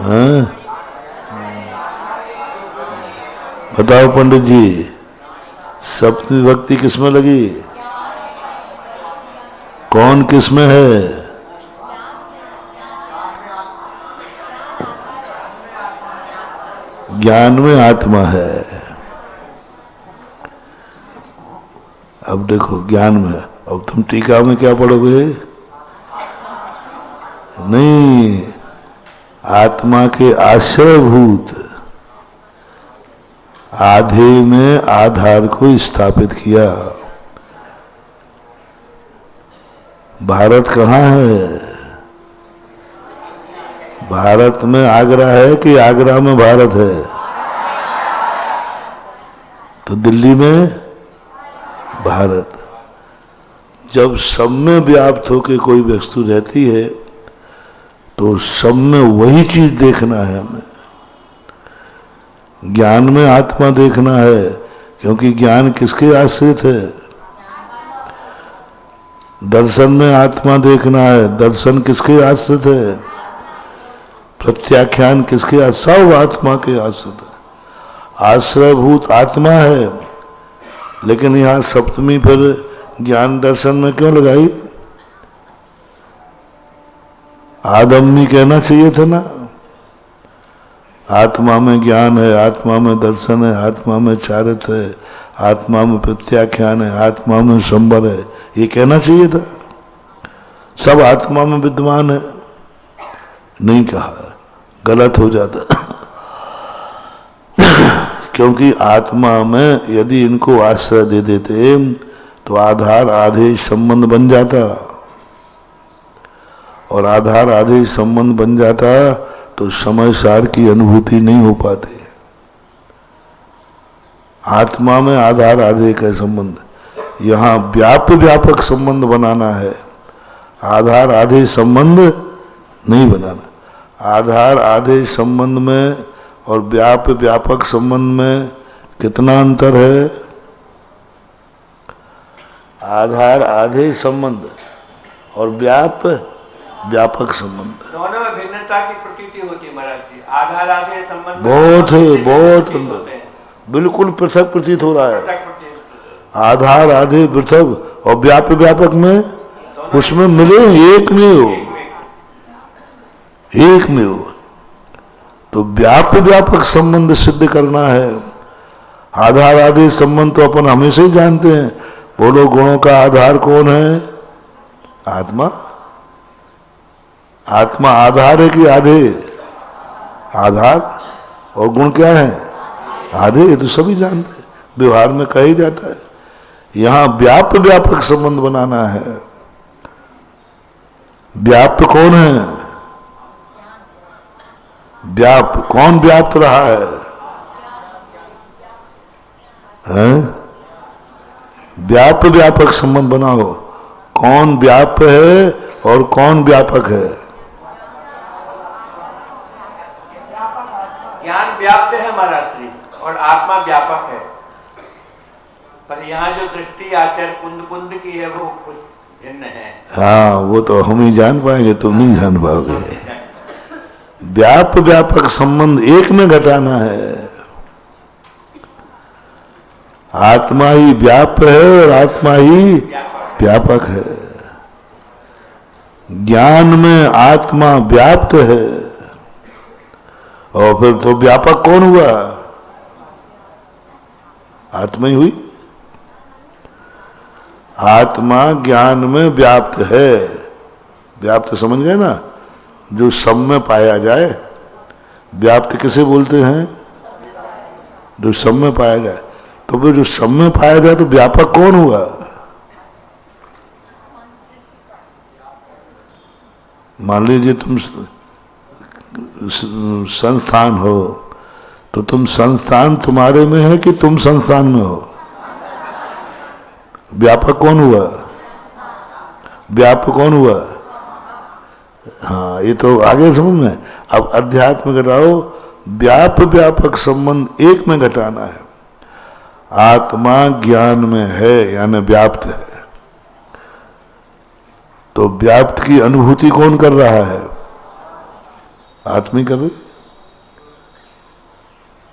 S4: हाँ? बताओ पंडित जी, सप्तमी विभक्ति किसमें लगी? कौन किसमें है? ज्ञान में आत्मा है। अब देखो ज्ञान में, अब तुम टीका में क्या पढ़ोगे? नहीं, आत्मा के आश्रयभूत आधे में आधार को स्थापित किया। भारत कहाँ है? भारत में आगरा है कि आगरा में भारत है? तो दिल्ली में भारत। जब सब में व्याप्त होकर कोई वस्तु रहती है तो सब में वही चीज देखना है हमें। ज्ञान में आत्मा देखना है, क्योंकि ज्ञान किसके आश्रित है? दर्शन में आत्मा देखना है, दर्शन किसके आश्रित है? प्रत्याख्यान किसके आश्रित? सब आत्मा के आश्रित है। आश्रयभूत आत्मा है, लेकिन यहां सप्तमी फिर ज्ञान दर्शन में क्यों लगाई? आदमी कहना चाहिए था ना, आत्मा में ज्ञान है, आत्मा में दर्शन है, आत्मा में चारित्र है, आत्मा में प्रत्याख्यान है, आत्मा में संबर है, ये कहना चाहिए था। सब आत्मा में विद्यमान है, नहीं कहा, गलत हो जाता। क्योंकि आत्मा में यदि इनको आश्रय दे देते तो आधार आदेश संबंध बन जाता, और आधार आदेश संबंध बन जाता तो समय सार की अनुभूति नहीं हो पाती। आत्मा में आधार आदेश का संबंध, यहां व्यापक संबंध बनाना है, आधार आदेश संबंध नहीं बनाना। आधार आदेश संबंध में और व्यापक संबंध में कितना अंतर है? आधार आदेश संबंध और व्यापक संबंध,
S6: दोनों में भिन्नता की प्रतीति होती है महाराज जी। आधार आदेश संबंध
S4: बहुत है, बहुत अंतर, बिल्कुल पृथक प्रतीत हो रहा है। आधार आदेश पृथक और व्यापक में उसमें मिले एक में हो, एक में हो। तो व्यापक संबंध सिद्ध करना है। आधार आदेश संबंध तो अपन हमेशा ही जानते हैं। बोलो, गुणों का आधार कौन है? आत्मा। आत्मा आधार है कि आधे? आधार। और गुण क्या है? आधे। ये तो सभी जानते हैं, व्यवहार में कहा ही जाता है। यहां व्यापक संबंध बनाना है। व्याप्त कौन है? कौन व्याप्त रहा है? व्यापक संबंध बनाओ। कौन व्याप्त है और कौन व्यापक है?
S6: ज्ञान व्याप्त है महाराज श्री, और आत्मा व्यापक है। पर यहाँ जो दृष्टि आचार्य कुंद की है वो कुछ भिन्न है।
S4: हाँ, वो तो हम ही जान पाएंगे, तुम नहीं जान पाओगे। व्यापक संबंध एक में घटाना है। आत्मा ही व्याप्त है और आत्मा ही व्यापक है। ज्ञान में आत्मा व्याप्त है, और फिर तो व्यापक कौन हुआ? आत्मा ही हुई। आत्मा ज्ञान में व्याप्त है। व्याप्त समझ गए ना? जो सब में पाया जाए। व्याप्त किसे बोलते हैं? जो सब में पाया जाए। तो फिर जो सब में पाया जाए तो व्यापक कौन हुआ? मान लीजिए तुम संस्थान हो, तो तुम संस्थान तुम्हारे में है कि तुम संस्थान में हो? व्यापक कौन हुआ? व्यापक कौन हुआ? हाँ, ये तो आगे समझ में। अब अध्यात्म घटाओ। व्यापक संबंध एक में घटाना है। आत्मा ज्ञान में है, यानी व्याप्त है। तो व्याप्त की अनुभूति कौन कर रहा है? आत्मा कर रही,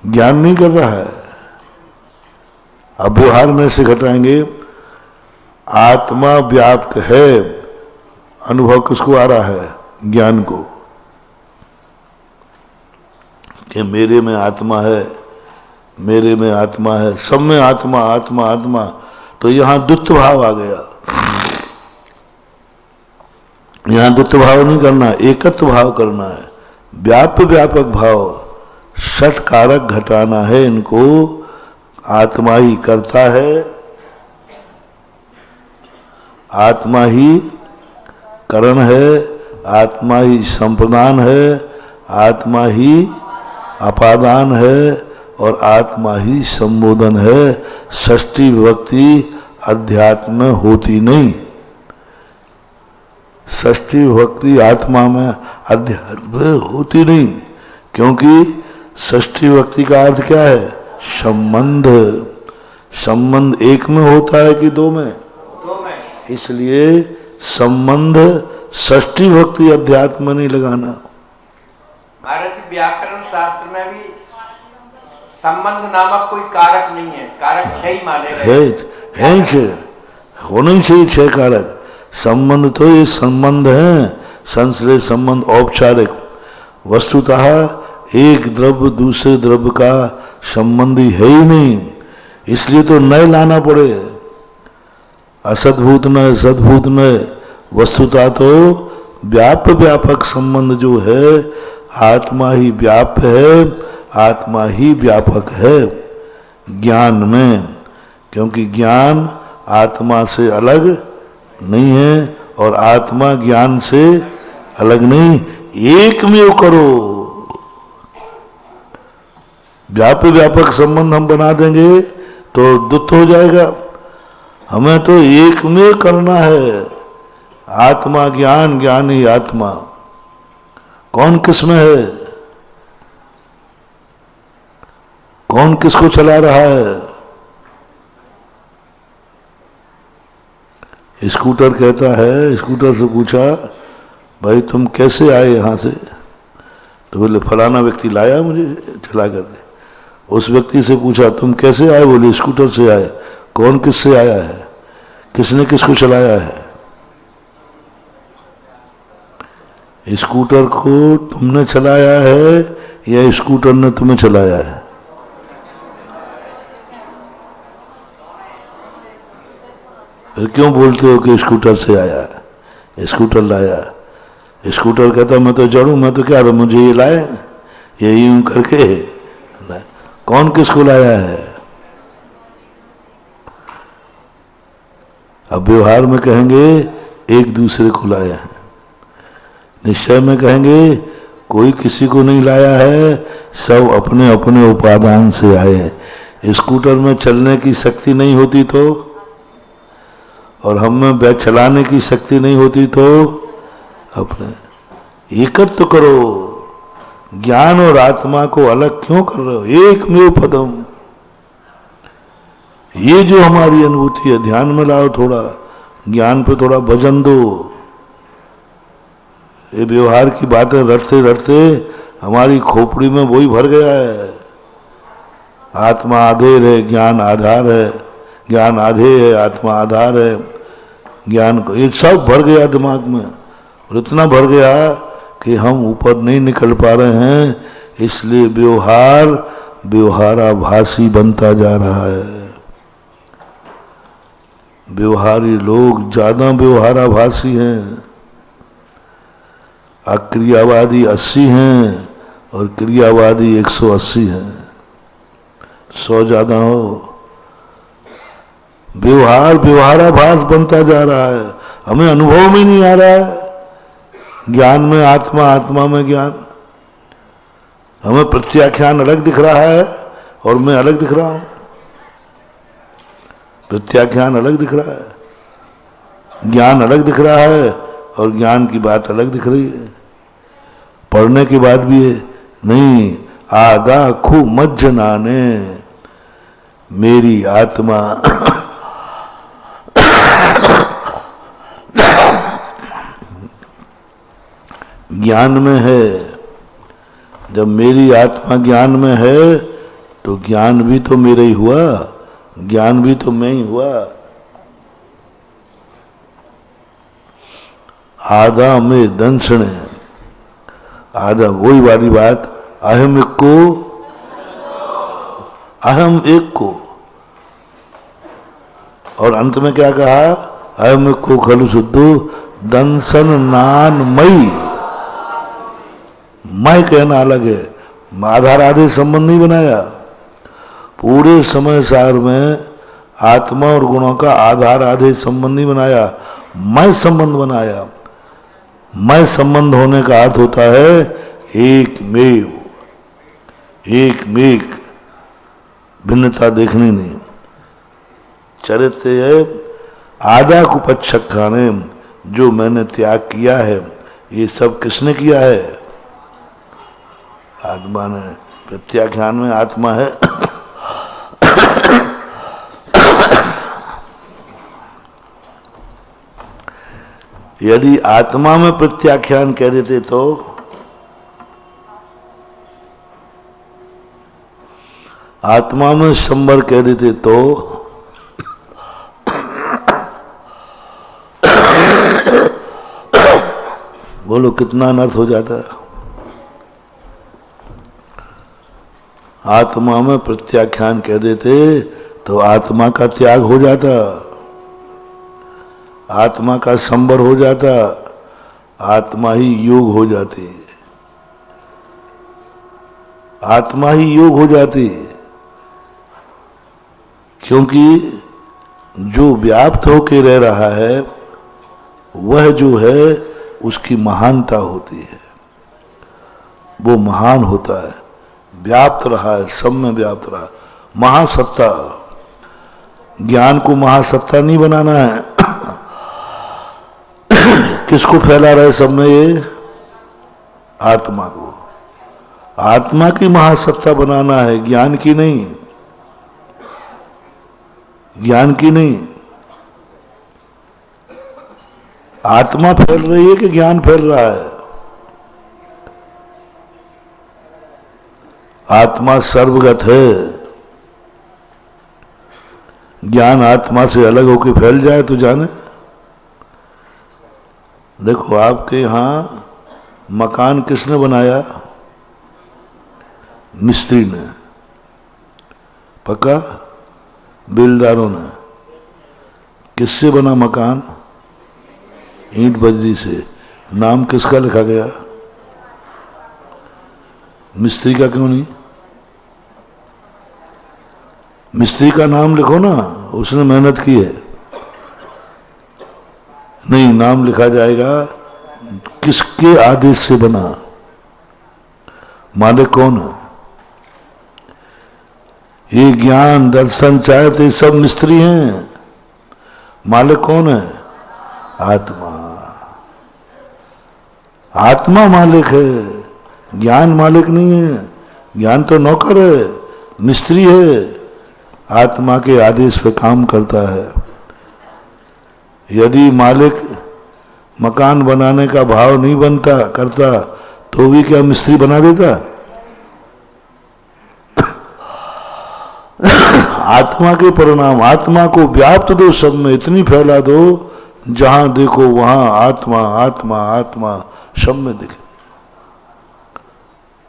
S4: ज्ञान नहीं कर रहा है। अब व्यवहार में से घटाएंगे। आत्मा व्याप्त है, अनुभव किसको आ रहा है? ज्ञान को, कि मेरे में आत्मा है, मेरे में आत्मा है, सब में आत्मा आत्मा आत्मा। तो यहां द्वित्व भाव आ गया। यहां द्वित्व भाव नहीं करना, एकत्व भाव करना है। व्यापक भाव, षट कारक घटाना है। इनको आत्मा ही करता है, आत्मा ही करण है, आत्मा ही संप्रदान है, आत्मा ही अपादान है और आत्मा ही संबोधन है। षष्ठी विभक्ति अध्यात्म में होती नहीं। षष्ठी विभक्ति आत्मा में अध्यात्म में होती नहीं, क्योंकि षष्ठी विभक्ति का अर्थ क्या है? संबंध। संबंध एक में होता है कि दो में?
S6: दो में।
S4: इसलिए संबंध षष्ठी विभक्ति अध्यात्म में नहीं लगाना।
S6: भारतीय व्याकरण शास्त्र में भी संबंध नामक कोई कारक नहीं है, कारक 6 ही माने गए
S4: है छह, होना चाहिए 6 कारक। संबंध तो ये संबंध है, संश्लेष संबंध औपचारिक। वस्तुतः एक द्रव्य दूसरे द्रव्य का संबंधी है ही नहीं, इसलिए तो नए लाना पड़े। असद्भूत नए, सद्भूत नए। वस्तुतः तो व्यापक संबंध जो है, आत्मा ही व्याप्य है, आत्मा ही व्यापक है ज्ञान में, क्योंकि ज्ञान आत्मा से अलग नहीं है और आत्मा ज्ञान से अलग नहीं। एक में करो। व्यापक संबंध हम बना देंगे तो दुष्ट हो जाएगा। हमें तो एक में करना है। आत्मा ज्ञान, ज्ञान ही आत्मा। कौन किस में है? कौन किसको चला रहा है? स्कूटर कहता है, स्कूटर से पूछा, भाई तुम कैसे आए यहां से? तो बोले फलाना व्यक्ति लाया मुझे चला कर दे। उस व्यक्ति से पूछा तुम कैसे आए? बोले स्कूटर से आए। कौन किससे आया है? किसने किसको चलाया है? स्कूटर को तुमने चलाया है या स्कूटर ने तुम्हें चलाया है? फिर क्यों बोलते हो कि स्कूटर से आया है, स्कूटर लाया? स्कूटर कहता मैं तो जड़ू, मैं तो क्या था, मुझे ये लाए, ये यूं करके लाए। कौन किसको लाया है? अब व्यवहार में कहेंगे एक दूसरे को लाया है, निश्चय में कहेंगे कोई किसी को नहीं लाया है, सब अपने अपने उपादान से आए। स्कूटर में चलने की शक्ति नहीं होती तो, और हम में बैग चलाने की शक्ति नहीं होती तो अपने एकत्र तो करो। ज्ञान और आत्मा को अलग क्यों कर रहे हो? एक में पदम। ये जो हमारी अनुभूति है, ध्यान में लाओ थोड़ा, ज्ञान पे थोड़ा भजन दो। ये व्यवहार की बातें रटते रटते हमारी खोपड़ी में वही भर गया है। आत्मा आधेर है, ज्ञान आधार है, ज्ञान आधे है, आत्मा आधार है। ज्ञान को ये सब भर गया दिमाग में, और इतना भर गया कि हम ऊपर नहीं निकल पा रहे हैं। इसलिए व्यवहार व्यवहाराभासी बनता जा रहा है। व्यवहारी लोग ज्यादा व्यवहाराभासी हैं। अक्रियावादी 80 हैं और क्रियावादी 180 हैं। 100 ज्यादा हो। व्यवहाराभास बनता जा रहा है, हमें अनुभव में नहीं आ रहा है। ज्ञान में आत्मा, आत्मा में ज्ञान। हमें प्रत्याख्यान अलग दिख रहा है और मैं अलग दिख रहा हूं। प्रत्याख्यान अलग दिख रहा है, ज्ञान अलग दिख रहा है और ज्ञान की बात अलग दिख रही है। पढ़ने के बाद भी है नहीं, आगा खू मज्जनाने मेरी आत्मा ज्ञान में है। जब मेरी आत्मा ज्ञान में है तो ज्ञान भी तो मेरा ही हुआ, ज्ञान भी तो मैं ही हुआ। आधा में दंशने, आधा वही वाली बात, अहम एक को, अहम एक को। और अंत में क्या कहा? अहम एक को खलु शुद्धो दंशन नान मई। मैं कहना अलग है। आधार आधे संबंध नहीं बनाया। पूरे समय सार में आत्मा और गुणों का आधार आधे संबंध नहीं बनाया, मैं संबंध बनाया। मैं संबंध होने का अर्थ होता है एक मेघ, भिन्नता देखनी नहीं। चरित्र है आधा कुपच्छक्खाने, जो मैंने त्याग किया है ये सब किसने किया है? आत्मा ने। प्रत्याख्यान में आत्मा है। यदि आत्मा में प्रत्याख्यान कह देते तो आत्मा में शंबर कह देते तो बोलो कितना अनर्थ हो जाता है। आत्मा में प्रत्याख्यान कह देते तो आत्मा का त्याग हो जाता, आत्मा का संबर हो जाता, आत्मा ही योग हो जाती, आत्मा ही योग हो जाती। क्योंकि जो व्याप्त होकर रह रहा है वह जो है उसकी महानता होती है, वो महान होता है, व्याप्त रहा है, सब में व्याप्त रहा। महासत्ता, ज्ञान को महासत्ता नहीं बनाना है। किसको फैला रहा है सब में? ये आत्मा को। आत्मा की महासत्ता बनाना है, ज्ञान की नहीं, ज्ञान की नहीं। आत्मा फैल रही है कि ज्ञान फैल रहा है? आत्मा सर्वगत है, ज्ञान आत्मा से अलग होकर फैल जाए तो जाने। देखो आपके यहां मकान किसने बनाया? मिस्त्री ने। पक्का? बिल्डरों ने। किससे बना मकान? ईंट बजरी से। नाम किसका लिखा गया? मिस्त्री का क्यों नहीं? मिस्त्री का नाम लिखो ना, उसने मेहनत की है। नहीं, नाम लिखा जाएगा किसके आदेश से बना, मालिक कौन है? ये ज्ञान दर्शन चाहे तो ये सब मिस्त्री हैं, मालिक कौन है? आत्मा। आत्मा मालिक है, ज्ञान मालिक नहीं है। ज्ञान तो नौकर है, मिस्त्री है, आत्मा के आदेश पे काम करता है। यदि मालिक मकान बनाने का भाव नहीं बनता करता तो भी क्या मिस्त्री बना देता? आत्मा के परिणाम, आत्मा को व्याप्त दो, सब में इतनी फैला दो, जहां देखो वहां आत्मा आत्मा आत्मा, सब में दिखे,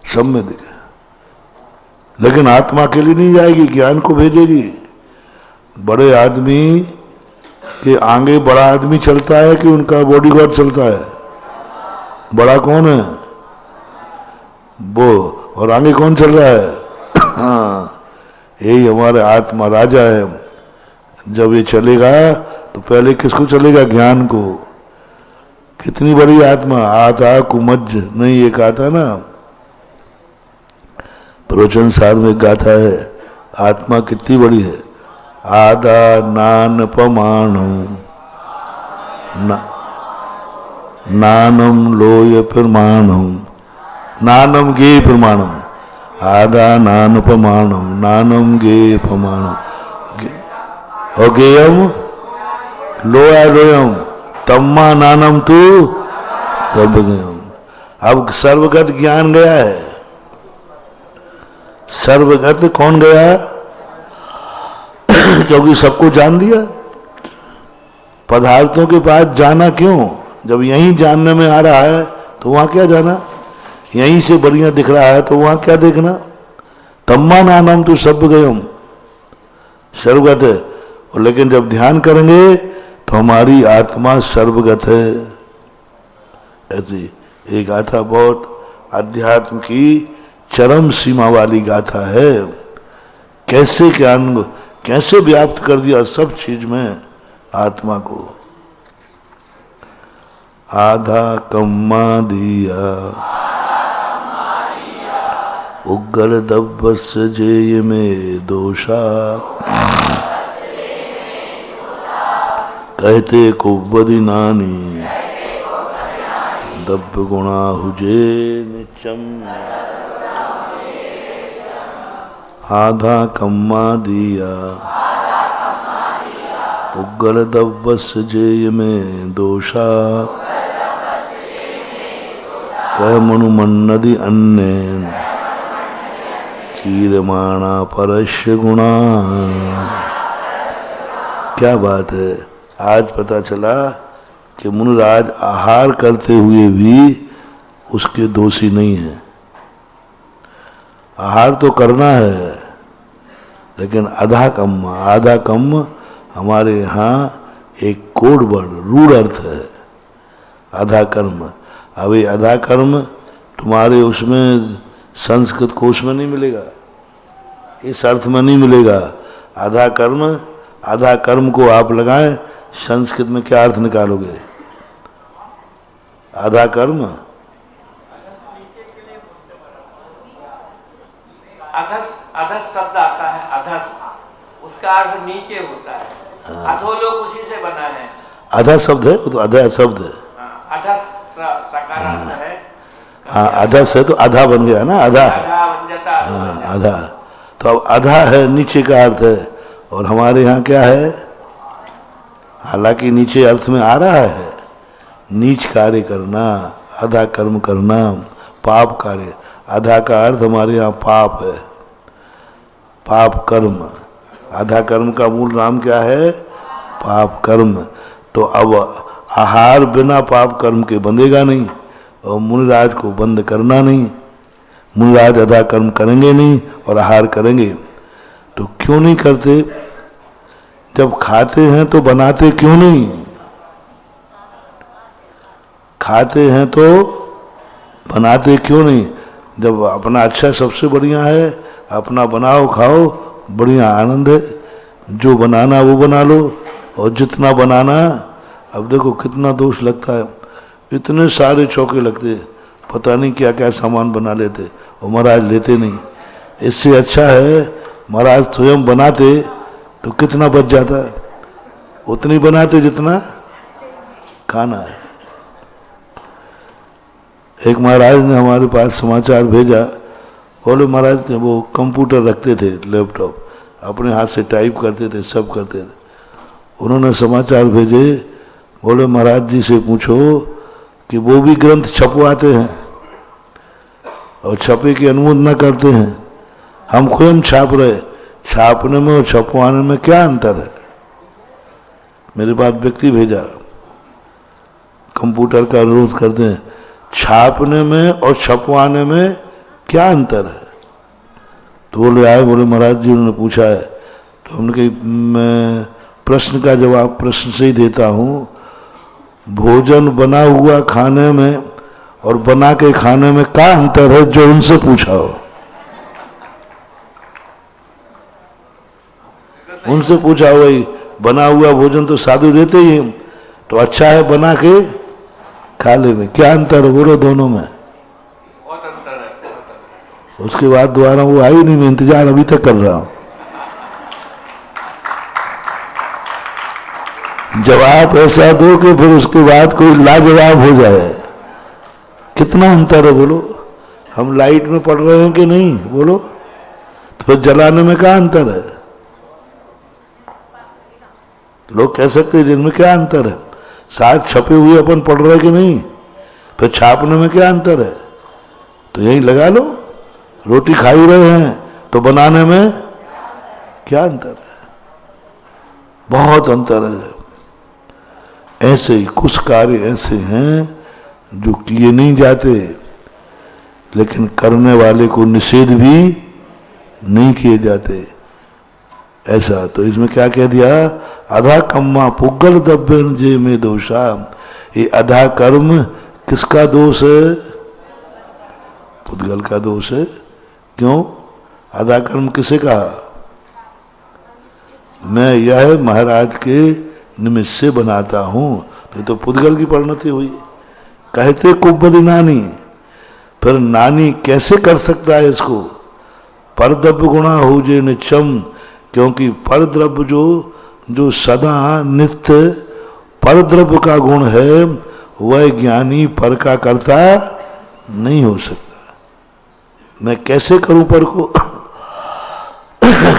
S4: सब में दिखे। लेकिन आत्मा के लिए नहीं जाएगी, ज्ञान को भेजेगी। बड़े आदमी के आगे बड़ा आदमी चलता है कि उनका बॉडीगार्ड चलता है? बड़ा कौन है? वो। और आगे कौन चल रहा है? हाँ, यही हमारे आत्मा राजा है। जब ये चलेगा तो पहले किसको चलेगा? ज्ञान को। कितनी बड़ी आत्मा, आता कुमज नहीं, एक आता ना प्रवचन सार में गाथा है, आत्मा कितनी बड़ी है। आदा नान पमाणम नानम लोय प्रमाणम नानम गे प्रमाणम, आदा नान प्रमाणम नानम गे प्रमाणम, और गेयम लोया लोयम तम्मा नानम तू सर्वगयम। अब सर्वगत ज्ञान गया है। सर्वगत कौन गया? क्योंकि सबको जान लिया। पदार्थों के पास जाना क्यों? जब यहीं जानने में आ रहा है तो वहां क्या जाना? यहीं से बढ़िया दिख रहा है तो वहां क्या देखना? तम्मा नानम तू सर्वगयम, सर्वगत है। और लेकिन जब ध्यान करेंगे तो हमारी आत्मा सर्वगत है। ऐसी एक गाथा बहुत अध्यात्म की चरम सीमा वाली गाथा है। कैसे ज्ञान, कैसे व्याप्त कर दिया सब चीज में आत्मा को। आधा कम्मा दिया, उग्र दब्बस जेय में दोषा, कहते को बदी नानी, दब्ब गुणा हुजे निचम, आधा कम्मा दिया, उग्र दब्बस जेय में दोषा, कह मनु मन्नदि अन्य, कीरमाणा परस्य गुणा। क्या बात है, आज पता चला कि मुनिराज आहार करते हुए भी उसके दोषी नहीं है। आहार तो करना है, लेकिन आधा कम हमारे यहाँ एक कोड वर्ड रूढ़ अर्थ है, आधा कर्म। अब ये आधा कर्म तुम्हारे उसमें संस्कृत कोश में नहीं मिलेगा, इस अर्थ में नहीं मिलेगा। आधा कर्म को आप लगाएं, संस्कृत में क्या अर्थ निकालोगे? आधा कर्म
S6: अधस शब्द आता है, अधस उसका अर्थ नीचे होता है। अधोलोक उसी से बना है।
S4: आधा शब्द है, वो तो आधा शब्द है।
S6: अधस सकारांत है।
S4: हाँ, अधस है तो आधा बन गया ना, आधा
S6: बन जाता।
S4: हाँ, आधा। तो अब आधा है, नीचे का अर्थ है, और हमारे यहाँ क्या है? हालांकि नीचे अर्थ में आ रहा है, नीच कार्य करना, आधा कर्म करना, पाप कार्य। आधा का अर्थ हमारे यहाँ पाप है, पाप कर्म। आधा कर्म का मूल नाम क्या है? पाप कर्म। तो अब आहार बिना पाप कर्म के बंधेगा नहीं, और मुनिराज को बंद करना नहीं। मुनिराज आधा कर्म करेंगे नहीं और आहार करेंगे। तो क्यों नहीं करते? जब खाते हैं तो बनाते क्यों नहीं? खाते हैं तो बनाते क्यों नहीं? जब अपना अच्छा सबसे बढ़िया है, अपना बनाओ खाओ, बढ़िया आनंद है। जो बनाना वो बना लो, और जितना बनाना। अब देखो कितना दोष लगता है, इतने सारे चौके लगते, पता नहीं क्या क्या सामान बना लेते, और महाराज लेते नहीं। इससे अच्छा है महाराज स्वयं बनाते तो कितना बच जाता, उतनी बनाते जितना खाना है। एक महाराज ने हमारे पास समाचार भेजा, बोले महाराज वो कंप्यूटर रखते थे, लैपटॉप, अपने हाथ से टाइप करते थे, सब करते थे। उन्होंने समाचार भेजे, बोले महाराज जी से पूछो कि वो भी ग्रंथ छपवाते हैं और छपे की अनुमोदन करते हैं, हम स्वयं छाप रहे, छापने में और छपवाने में क्या अंतर है? मेरे पास व्यक्ति भेजा, कंप्यूटर का अनुरोध करते हैं, छापने में और छपवाने में क्या अंतर है? तो बोले आए, बोले महाराज जी उन्होंने पूछा है। तो हमने कही मैं प्रश्न का जवाब प्रश्न से ही देता हूँ। भोजन बना हुआ खाने में और बना के खाने में क्या अंतर है, जो उनसे पूछा हो। उनसे पूछा हो, भाई बना हुआ भोजन तो साधु देते ही हैं, तो अच्छा है बना के खा लेने, क्या अंतर है बोलो दोनों में?
S6: बहुत अंतर है।
S4: उसके बाद दोबारा वो आई नहीं, मैं इंतजार अभी तक कर रहा हूं। जवाब ऐसा दो कि फिर उसके बाद कोई लाजवाब हो जाए। कितना अंतर है बोलो? हम लाइट में पड़ रहे हैं कि नहीं बोलो? तो फिर जलाने में क्या अंतर है? लोग कह सकते हैं जिनमें क्या अंतर है? साथ छपे हुए अपन पढ़ रहे कि नहीं, फिर छापने में क्या अंतर है? तो यही लगा लो, रोटी खा ही रहे हैं तो बनाने में क्या अंतर है? बहुत अंतर है। ऐसे ही कुछ कार्य ऐसे हैं जो किए नहीं जाते, लेकिन करने वाले को निषेध भी नहीं किए जाते। ऐसा तो इसमें क्या कह दिया? आधा कम्मा पुग्गल दब्बन जे में दोषा। ये आधा कर्म किसका दोष है? पुद्गल का दोष है। क्यों? आधा कर्म किसे कहा? मैं यह महाराज के निमित्त से बनाता हूं, तो पुद्गल की परिणति हुई। कहते कुब्बदी नानी, फिर नानी कैसे कर सकता है इसको? परद्रव्य गुणा हो जे निचम, क्योंकि परद्रव्य जो सदा नित्य परद्रव्य का गुण है, वह ज्ञानी पर का कर्ता नहीं हो सकता। मैं कैसे करूं पर को?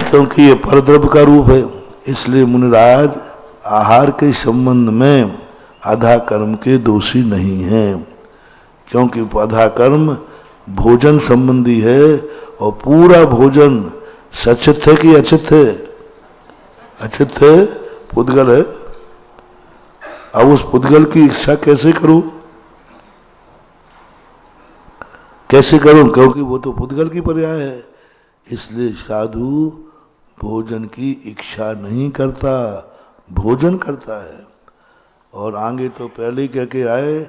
S4: क्योंकि ये परद्रव्य का रूप है। इसलिए मुनिराज आहार के संबंध में आधा कर्म के दोषी नहीं हैं, क्योंकि आधा कर्म भोजन संबंधी है और पूरा भोजन सचित है कि अचित है? अचित है, पुद्गल है। अब उस पुद्गल की इच्छा कैसे करूं? कैसे करूं? क्योंकि वो तो पुद्गल की पर्याय है। इसलिए साधु भोजन की इच्छा नहीं करता, भोजन करता है। और आगे तो पहले कह के आए,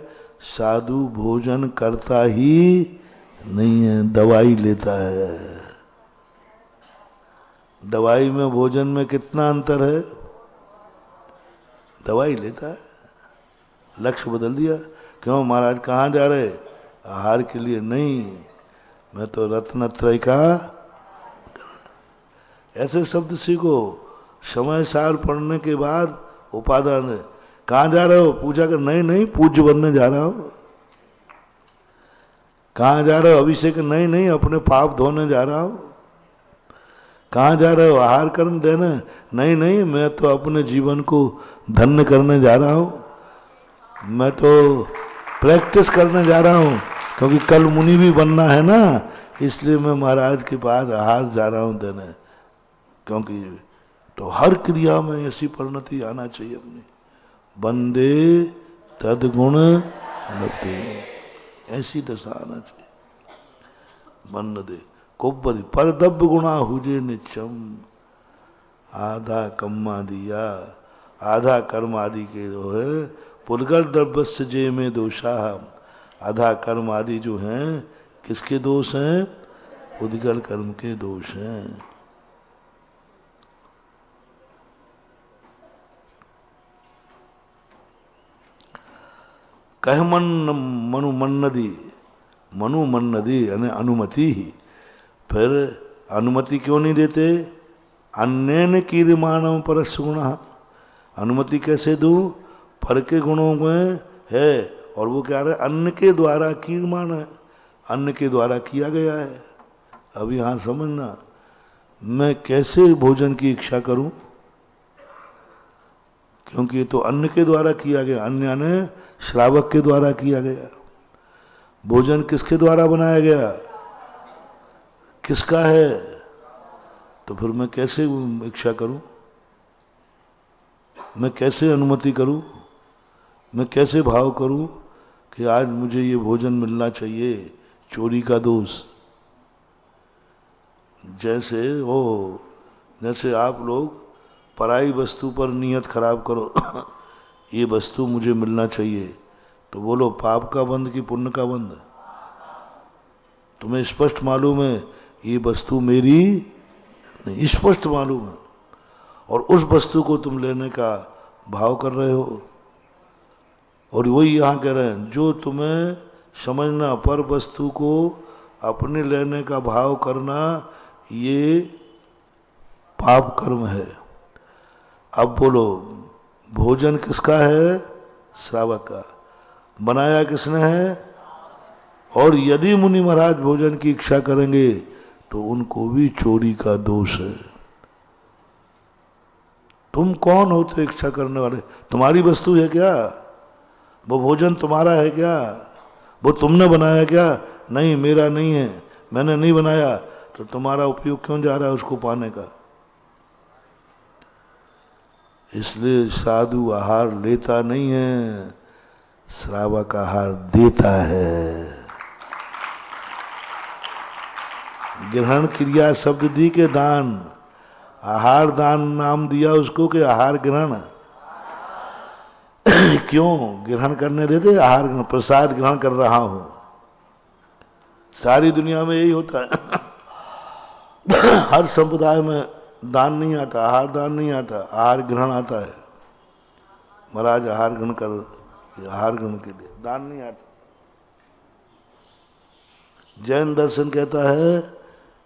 S4: साधु भोजन करता ही नहीं है, दवाई लेता है। दवाई में भोजन में कितना अंतर है? दवाई लेता है। लक्ष्य बदल दिया। क्यों महाराज, कहाँ जा रहे? आहार के लिए नहीं, मैं तो रत्नत्रय का। ऐसे शब्द सीखो। समय सार पढ़ने के बाद उपादान है। कहाँ जा रहे हो? पूजा कर। नहीं नहीं, पूज्य बनने जा रहा हो। कहाँ जा रहे हो? अभिषेक। नहीं नहीं, अपने पाप धोने जा रहा हो। कहाँ जा रहे हो? आहार कर्म देने। नहीं नहीं, मैं तो अपने जीवन को धन्य करने जा रहा हूँ। मैं तो प्रैक्टिस करने जा रहा हूँ, क्योंकि कल मुनि भी बनना है ना। इसलिए मैं महाराज के पास आहार जा रहा हूँ देने। क्योंकि तो हर क्रिया में ऐसी परिणति आना चाहिए अपनी। बंदे तदगुण लभते, ऐसी दशा आना चाहिए। बंद दे कुब्बदी परदब्य गुणा हुजे निचम, आधा कम्मा दिया। आधा कर्म आदि के जो है पुलगल द्रव्यस्य जे में दोषा। आधा कर्म आदि जो हैं किसके दोष हैं? उद्गल कर्म के दोष हैं। कह मनु मन्नदी यानी अनुमति ही। फिर अनुमति क्यों नहीं देते? अन्यन कीर्माणम परस गुण। अनुमति कैसे दूं? पर के गुणों में है, और वो क्या है? अन्न के द्वारा कीर्मान है, अन्न के द्वारा किया गया है। अब यहाँ समझना, मैं कैसे भोजन की इच्छा करूं? क्योंकि ये तो अन्न के द्वारा किया गया। अन्न यानी श्रावक के द्वारा किया गया। भोजन किसके द्वारा बनाया गया? किसका है? तो फिर मैं कैसे इच्छा करूं? मैं कैसे अनुमति करूं? मैं कैसे भाव करूं कि आज मुझे ये भोजन मिलना चाहिए? चोरी का दोष। जैसे आप लोग पराई वस्तु पर नियत खराब करो ये वस्तु मुझे मिलना चाहिए, तो बोलो पाप का बंध कि पुण्य का बंध? तुम्हें स्पष्ट मालूम है ये वस्तु मेरी नहीं, स्पष्ट मालूम है, और उस वस्तु को तुम लेने का भाव कर रहे हो। और वही यहाँ कह रहे हैं, जो तुम्हें समझना पर वस्तु को अपने लेने का भाव करना, ये पाप कर्म है। अब बोलो भोजन किसका है? श्रावक का। बनाया किसने है? और यदि मुनि महाराज भोजन की इच्छा करेंगे तो उनको भी चोरी का दोष है। तुम कौन होते इच्छा करने वाले? तुम्हारी वस्तु है क्या? वो भोजन तुम्हारा है क्या? वो तुमने बनाया क्या? नहीं, मेरा नहीं है, मैंने नहीं बनाया। तो तुम्हारा उपयोग क्यों जा रहा है उसको पाने का? इसलिए साधु आहार लेता नहीं है, श्रावक आहार देता है। ग्रहण क्रिया शब्द दी के दान, आहार दान नाम दिया उसको कि आहार ग्रहण। क्यों ग्रहण करने देते? आहार ग्रहण, प्रसाद ग्रहण कर रहा हूं। सारी दुनिया में यही होता है। हर संप्रदाय में दान नहीं आता, आहार दान नहीं आता, आहार ग्रहण आता है। महाराज आहार ग्रहण कर, आहार ग्रहण के लिए दान नहीं आता। जैन दर्शन कहता है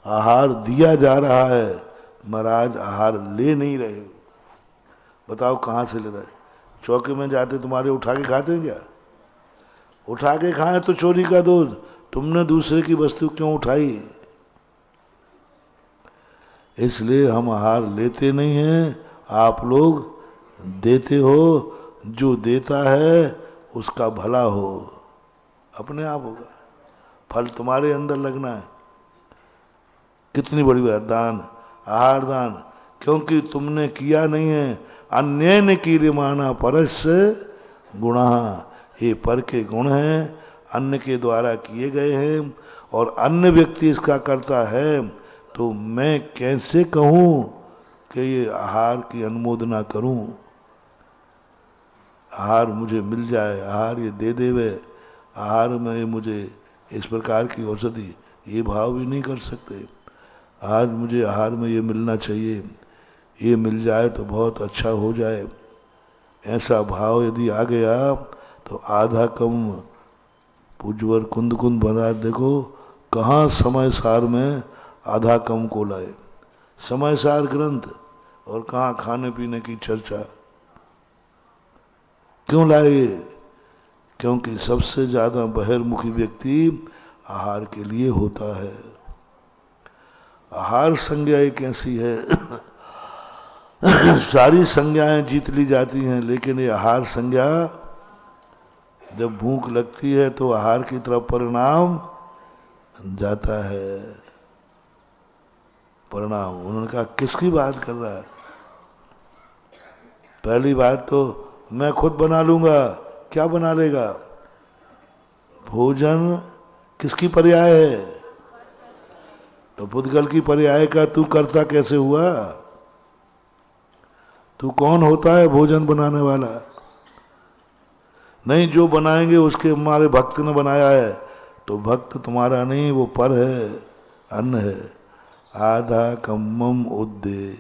S4: आहार दिया जा रहा है, महाराज आहार ले नहीं रहे हो। बताओ कहाँ से ले रहे? चौके में जाते तुम्हारे उठा के खाते हैं क्या? उठा के खाए तो चोरी का दोष, तुमने दूसरे की वस्तु क्यों उठाई? इसलिए हम आहार लेते नहीं हैं, आप लोग देते हो। जो देता है उसका भला हो, अपने आप होगा, फल तुम्हारे अंदर लगना है। कितनी बड़ी बात, दान, आहार दान, क्योंकि तुमने किया नहीं है। अन्य ने कीर्यमाना परस्य गुणा, ये पर के गुण हैं, अन्न के द्वारा किए गए हैं, और अन्य व्यक्ति इसका करता है, तो मैं कैसे कहूँ कि ये आहार की अनुमोदना करूँ? आहार मुझे मिल जाए, आहार ये दे देवे, आहार में मुझे इस प्रकार की औषधि, ये भाव भी नहीं कर सकते। आज मुझे आहार में ये मिलना चाहिए, ये मिल जाए तो बहुत अच्छा हो जाए, ऐसा भाव यदि आ गया तो आधा कम पूज्यवर कुंद कुंद बना। देखो कहाँ समय सार में आधा कम को लाए, समय सार ग्रंथ, और कहाँ खाने पीने की चर्चा क्यों लाए? क्योंकि सबसे ज्यादा बहिर्मुखी व्यक्ति आहार के लिए होता है। आहार संज्ञा एक ऐसी है सारी संज्ञाएं जीत ली जाती हैं, लेकिन ये आहार संज्ञा, जब भूख लगती है तो आहार की तरफ परिणाम जाता है। परिणाम, उन्होंने कहा किसकी बात कर रहा है? पहली बात तो मैं खुद बना लूंगा, क्या बना लेगा? भोजन किसकी पर्याय है? तो पुद्गल की पर्याय का तू करता कैसे हुआ? तू कौन होता है भोजन बनाने वाला? नहीं, जो बनाएंगे उसके हमारे भक्त ने बनाया है, तो भक्त तुम्हारा नहीं, वो पर है, अन्न है। आधा कम्मम उद्दे,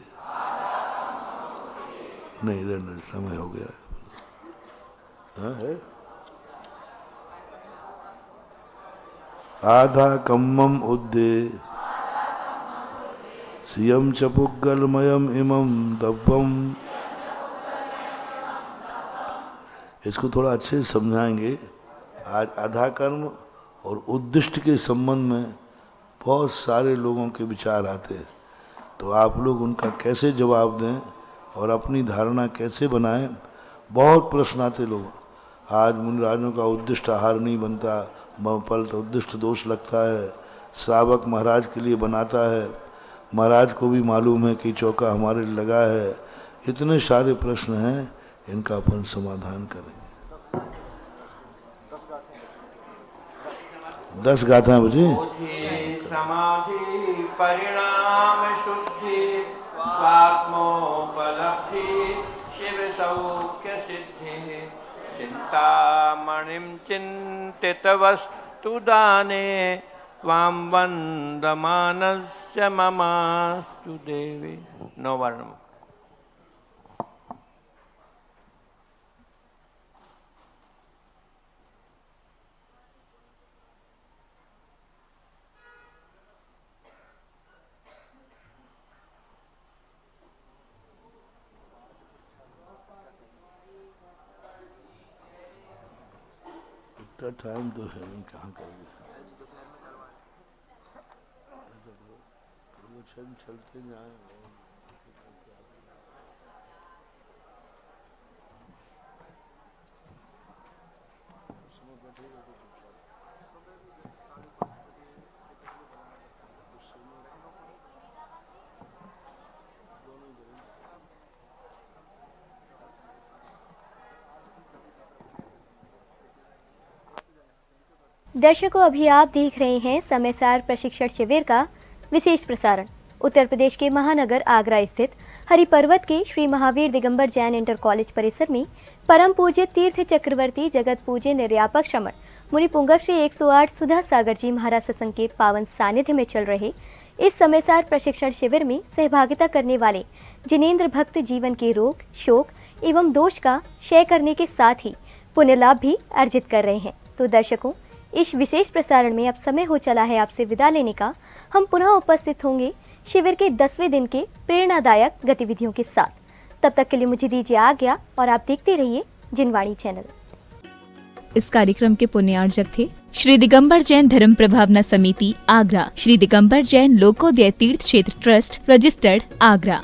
S4: नहीं रहने, समय हो गया है। आधा कम्मम उद्दे सियम चपुगलमयम इमम दब्बम। इसको थोड़ा अच्छे से समझाएंगे। आज आधा कर्म और उद्दिष्ट के संबंध में बहुत सारे लोगों के विचार आते हैं, तो आप लोग उनका कैसे जवाब दें और अपनी धारणा कैसे बनाएं, बहुत प्रश्न आते लोग। आज मुनिराजों का उद्दिष्ट आहार नहीं बनता, फल तो उद्दिष्ट दोष लगता है, श्रावक महाराज के लिए बनाता है, महाराज को भी मालूम है कि चौका हमारे लगा है। इतने सारे प्रश्न हैं, इनका अपन समाधान करेंगे। 10 गाथा बजे।
S6: समाधि परिणाम शुद्धि स्वात्मोपलब्धि शिव सौख्य सिद्धि चिंतामणिं चिंतित वस्तु दाने त्वां वंदमानस्य ममास्तु देवी। 9 वर्ण।
S4: इतना टाइम तो है नहीं, कहाँ करेंगे? प्रवचन चलते जाए।
S2: दर्शकों, अभी आप देख रहे हैं समयसार प्रशिक्षण शिविर का विशेष प्रसारण। उत्तर प्रदेश के महानगर आगरा स्थित हरिपर्वत के श्री महावीर दिगंबर जैन इंटर कॉलेज परिसर में परम पूज्य तीर्थ चक्रवर्ती जगत पूज्य निर्यापक श्रमण मुनि पुंगव श्री 108 सुधा सागर जी महाराज सत्संग के पावन सानिध्य में चल रहे इस समयसार प्रशिक्षण शिविर में सहभागिता करने वाले जिनेंद्र भक्त जीवन के रोग, शोक एवं दोष का क्षय करने के साथ ही पुण्य लाभ भी अर्जित कर रहे हैं। तो दर्शकों, इस विशेष प्रसारण में अब समय हो चला है आपसे विदा लेने का। हम पुनः उपस्थित होंगे शिविर के 10वें दिन के प्रेरणादायक गतिविधियों के साथ। तब तक के लिए मुझे दीजिए आज्ञा और आप देखते रहिए जिनवाणी चैनल।
S1: इस कार्यक्रम के पुण्यार्जक थे श्री दिगंबर जैन धर्म प्रभावना समिति आगरा, श्री दिगंबर जैन लोकोदय तीर्थ क्षेत्र ट्रस्ट रजिस्टर्ड आगरा।